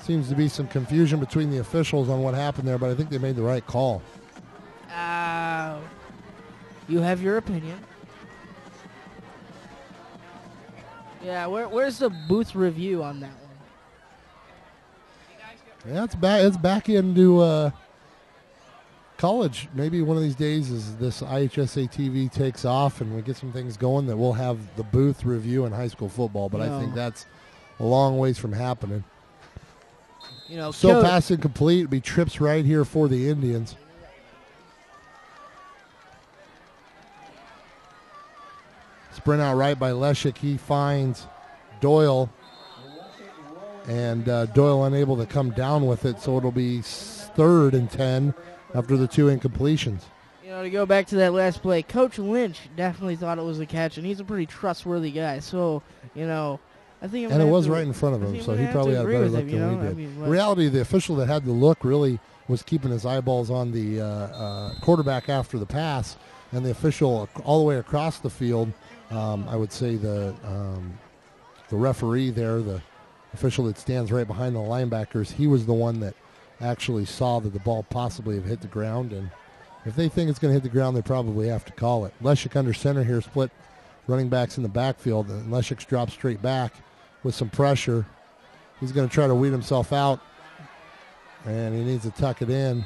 Seems to be some confusion between the officials on what happened there, but I think they made the right call. You have your opinion. Yeah, where's the booth review on that one? Yeah, it's back into college. Maybe one of these days as this IHSA TV takes off and we get some things going that we'll have the booth review in high school football, but I think that's a long ways from happening. Pass incomplete. It'll be trips right here for the Indians. Sprint out right by Leshik. He finds Doyle. And Doyle unable to come down with it, so it'll be 3rd and 10 after the 2 incompletions. To go back to that last play, Coach Lynch definitely thought it was a catch, and he's a pretty trustworthy guy. So, I think it was right in front of him, so he probably had a better look than we did. In reality, the official that had the look really was keeping his eyeballs on the quarterback after the pass. and the official all the way across the field, I would say the referee there, the official that stands right behind the linebackers, he was the one that actually saw that the ball possibly have hit the ground, and if they think it's going to hit the ground, they probably have to call it. Leshik under center here, split running backs in the backfield, and Leshik's dropped straight back with some pressure. He's going to try to weed himself out, and he needs to tuck it in,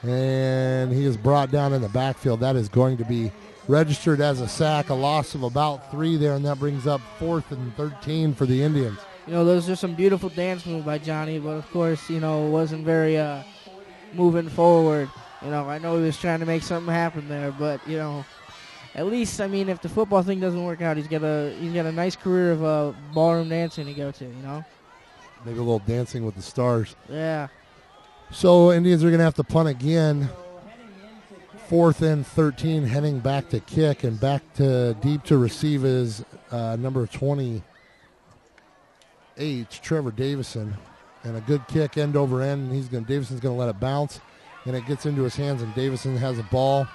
and he is brought down in the backfield. That is going to be registered as a sack, a loss of about 3 there, and that brings up 4th and 13 for the Indians. Those are some beautiful dance moves by Johnny, but of course, wasn't very moving forward. I know he was trying to make something happen there, but at least, if the football thing doesn't work out, he's got a nice career of ballroom dancing to go to. Maybe a little dancing with the stars. Yeah. So Indians are going to have to punt again. 4th and 13, heading back to kick, and back to deep to receive is number 28, Trevor Davison, and a good kick end over end. Davison's going to let it bounce, and it gets into his hands, and Davison has a ball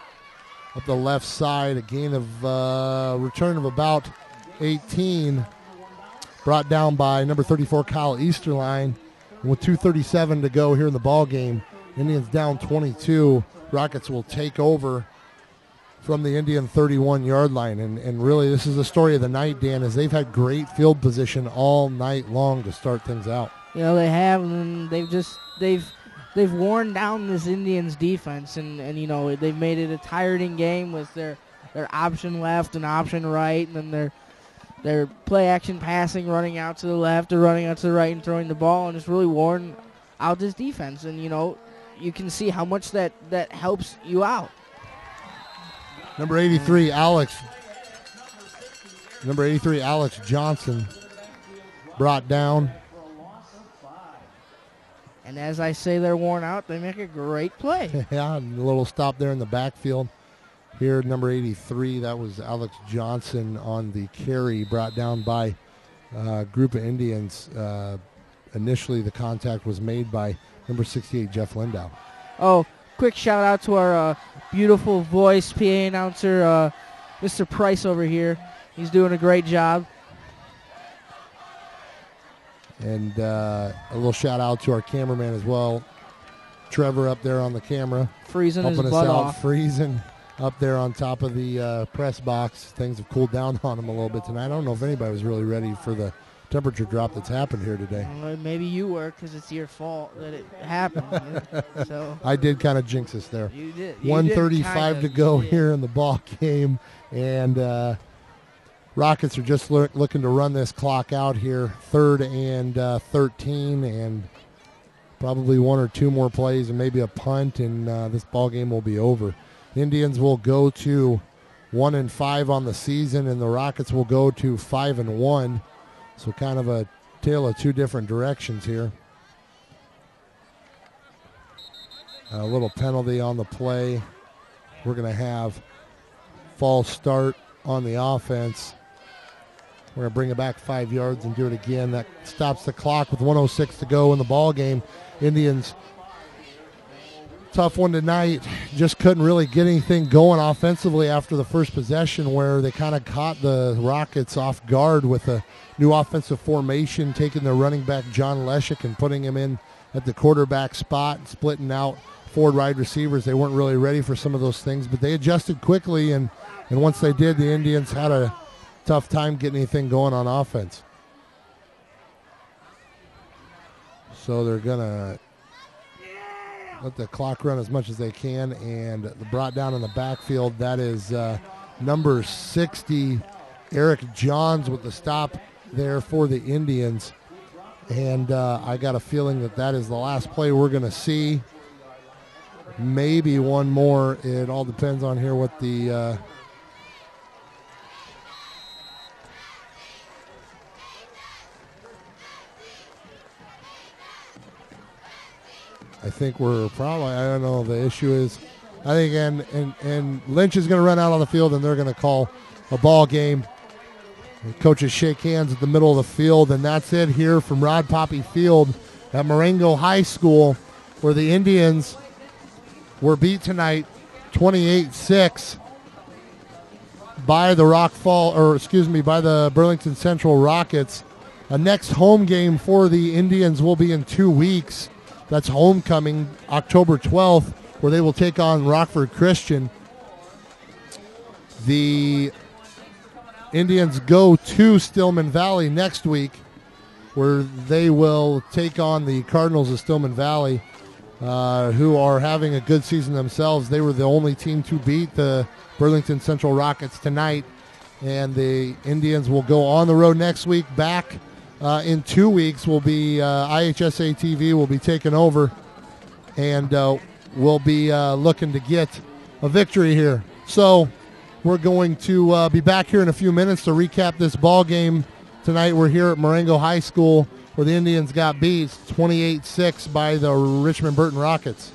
up the left side, a gain of return of about 18, brought down by number 34, Kyle Easterline. And with 2:37 to go here in the ball game, Indians down 22. Rockets will take over from the Indian 31-yard line. And really, this is the story of the night, Dan, as they've had great field position all night long to start things out. They have, and they've worn down this Indians defense, and they've made it a tiring game with their option left and option right, and then their play action passing, running out to the left or running out to the right and throwing the ball, and it's really worn out this defense. And you can see how much that helps you out. Number 83, Alex Johnson, brought down. And as I say, they're worn out. They make a great play. Yeah, a little stop there in the backfield. Here, number 83, that was Alex Johnson on the carry, brought down by a group of Indians. Initially, the contact was made by number 68, Jeff Lindau. Oh, quick shout out to our beautiful voice PA announcer, Mr. Price over here. He's doing a great job. And a little shout out to our cameraman as well, Trevor, up there on the camera. Freezing his butt off. Out, freezing up there on top of the press box. Things have cooled down on him a little bit tonight. I don't know if anybody was really ready for the temperature drop that's happened here today. Well, maybe you were, because it's your fault that it happened. So I did kind of jinx us there. You did. 1:35 to go here in the ball game, and Rockets are just looking to run this clock out here. 3rd and 13, and probably 1 or 2 more plays and maybe a punt, and this ball game will be over. Indians will go to 1-5 on the season, and the Rockets will go to 5-1. So kind of a tale of 2 different directions here. A little penalty on the play. We're going to have false start on the offense. We're going to bring it back 5 yards and do it again. That stops the clock with 1:06 to go in the ball game. Indians, tough one tonight. Just couldn't really get anything going offensively after the first possession, where they kind of caught the Rockets off guard with a new offensive formation, taking their running back John Leshik and putting him in at the quarterback spot, splitting out forward wide receivers. They weren't really ready for some of those things, but they adjusted quickly, and once they did, the Indians had a tough time getting anything going on offense. So they're going to let the clock run as much as they can, and brought down in the backfield, that is number 60, Eric Johns, with the stop there for the Indians. And I got a feeling that is the last play we're going to see. Maybe one more. It all depends on here what the I think we're probably, I don't know, the issue is, I think, and Lynch is going to run out on the field, and they're going to call a ball game. The coaches shake hands at the middle of the field, and that's it here from Rod Poppy Field at Marengo High School, where the Indians were beat tonight 28-6 by the by the Burlington Central Rockets. A next home game for the Indians will be in 2 weeks. That's homecoming, October 12th, where they will take on Rockford Christian. The Indians go to Stillman Valley next week, where they will take on the Cardinals of Stillman Valley, who are having a good season themselves. They were the only team to beat the Burlington Central Rockets tonight, and the Indians will go on the road next week. Back in 2 weeks will be IHSA TV will be taken over, and we'll be looking to get a victory here. So we're going to be back here in a few minutes to recap this ball game. Tonight we're here at Marengo High School, where the Indians got beat 28-6 by the Richmond Burton Rockets.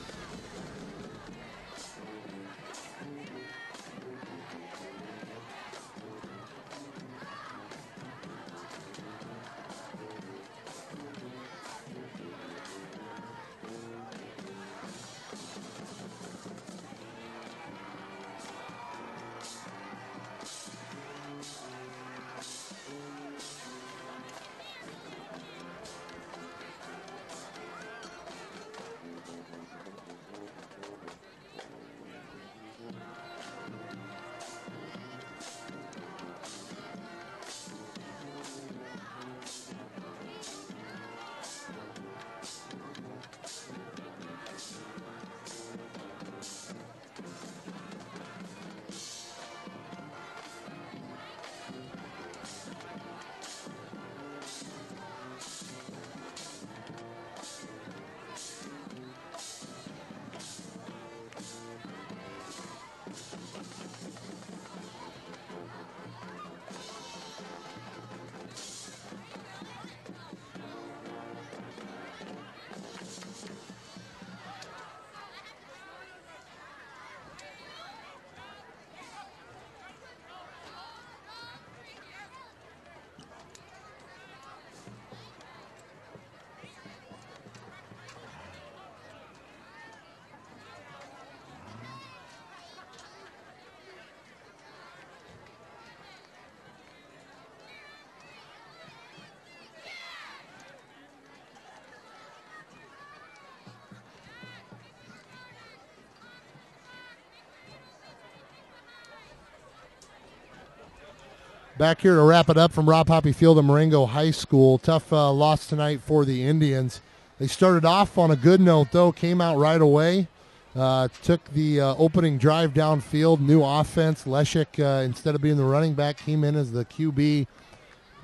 Back here to wrap it up from Rob Hoppy Field at Marengo High School. Tough loss tonight for the Indians. They started off on a good note, though, came out right away. Took the opening drive downfield, new offense. Leshik, instead of being the running back, came in as the QB,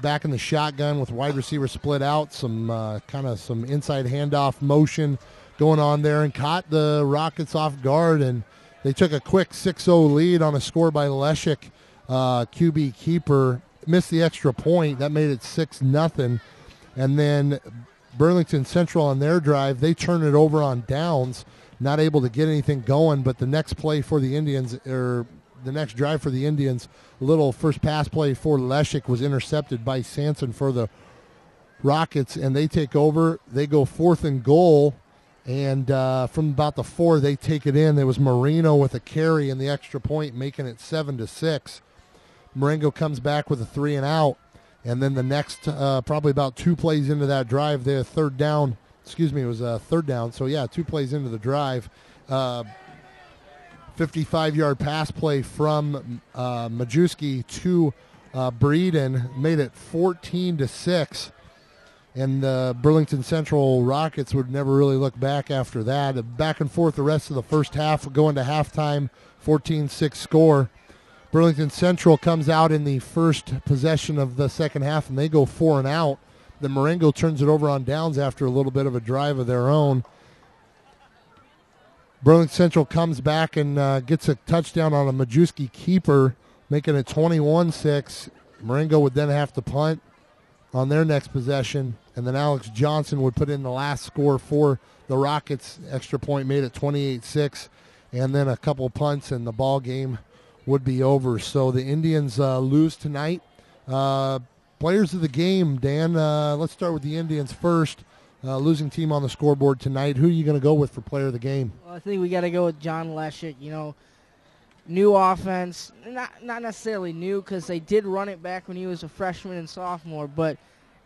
back in the shotgun with wide receiver split out. Some some inside handoff motion going on there, and caught the Rockets off guard, and they took a quick 6-0 lead on a score by Leshik. QB keeper missed the extra point. That made it 6-0. And then Burlington Central on their drive, they turn it over on downs, not able to get anything going. But the next play for the Indians, or the next drive for the Indians, a little first pass play for Leshik was intercepted by Sanson for the Rockets, and they take over. They go 4th and goal, and from about the 4, they take it in. There was Marino with a carry and the extra point, making it 7-6. Marengo comes back with a 3 and out, and then the next probably about 2 plays into that drive, they're third down. Excuse me, it was third down. So, 2 plays into the drive. 55-yard pass play from Majewski to Breeden made it 14-6. And Burlington Central Rockets would never really look back after that. Back and forth the rest of the first half, going to halftime, 14-6 score. Burlington Central comes out in the first possession of the second half, and they go 4 and out. Then Marengo turns it over on downs after a little bit of a drive of their own. Burlington Central comes back and gets a touchdown on a Majewski keeper, making it 21-6. Marengo would then have to punt on their next possession, and then Alex Johnson would put in the last score for the Rockets. Extra point made it 28-6, and then a couple punts, and the ball game would be over. So the Indians lose tonight. Players of the game, Dan, let's start with the Indians first. Losing team on the scoreboard tonight. Who are you going to go with for player of the game? Well, I think we got to go with John Leshik. new offense. Not necessarily new because they did run it back when he was a freshman and sophomore, but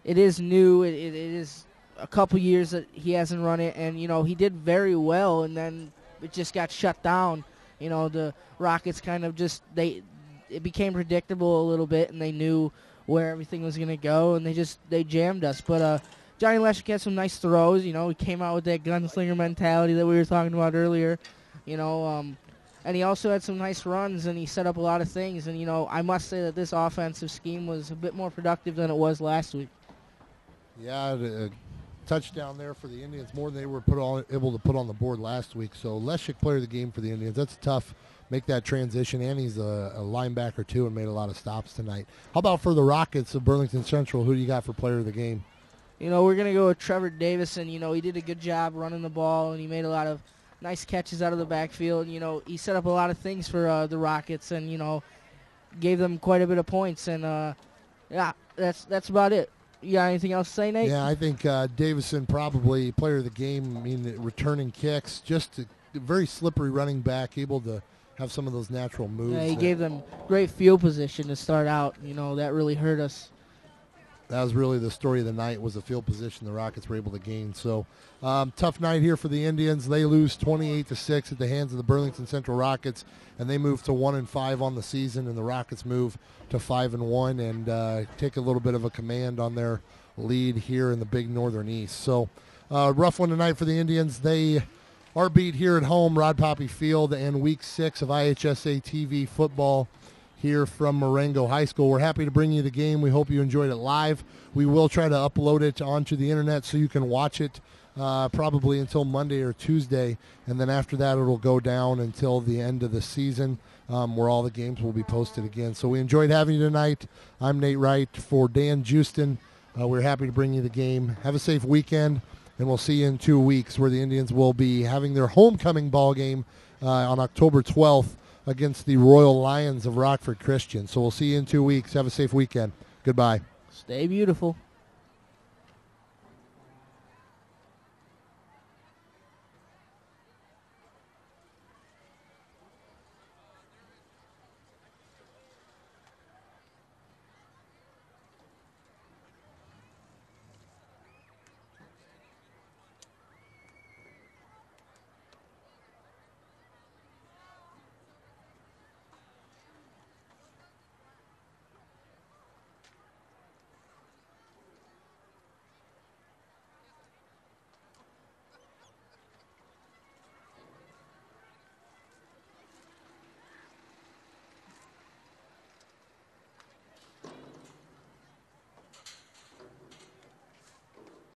it is new. It is a couple years that he hasn't run it, and he did very well, and then it just got shut down. The Rockets kind of it became predictable a little bit, and they knew where everything was going to go, and they jammed us. But Johnny Leshek had some nice throws. He came out with that gunslinger mentality that we were talking about earlier. And he also had some nice runs, and he set up a lot of things. And, I must say that this offensive scheme was a bit more productive than it was last week. Yeah, a touchdown there for the Indians, more than they were able to put on the board last week. So Leshek, player of the game for the Indians. That's tough. Make that transition, and he's a linebacker, too, and made a lot of stops tonight. How about for the Rockets of Burlington Central? Who do you got for player of the game? We're going to go with Trevor Davison. He did a good job running the ball, and he made a lot of nice catches out of the backfield. He set up a lot of things for the Rockets, and gave them quite a bit of points. And yeah, that's about it. You got anything else to say, Nate? Yeah, I think Davison probably player of the game. I mean, returning kicks, just a very slippery running back, able to have some of those natural moves. Yeah, he gave them great field position to start out. That really hurt us. That was really the story of the night, was the field position the Rockets were able to gain. So tough night here for the Indians. They lose 28-6 at the hands of the Burlington Central Rockets, and they move to 1-5 on the season, and the Rockets move to 5-1 and take a little bit of a command on their lead here in the Big Northern East. So rough one tonight for the Indians. They are beat here at home, Rod Poppy Field, and Week 6 of IHSA TV football here from Marengo High School. We're happy to bring you the game. We hope you enjoyed it live. We will try to upload it onto the internet so you can watch it probably until Monday or Tuesday, and then after that it'll go down until the end of the season where all the games will be posted again. So we enjoyed having you tonight. I'm Nate Wright for Dan Justin. We're happy to bring you the game. Have a safe weekend, and we'll see you in 2 weeks where the Indians will be having their homecoming ball game on October 12th against the Royal Lions of Rockford Christian. So we'll see you in 2 weeks. Have a safe weekend. Goodbye. Stay beautiful.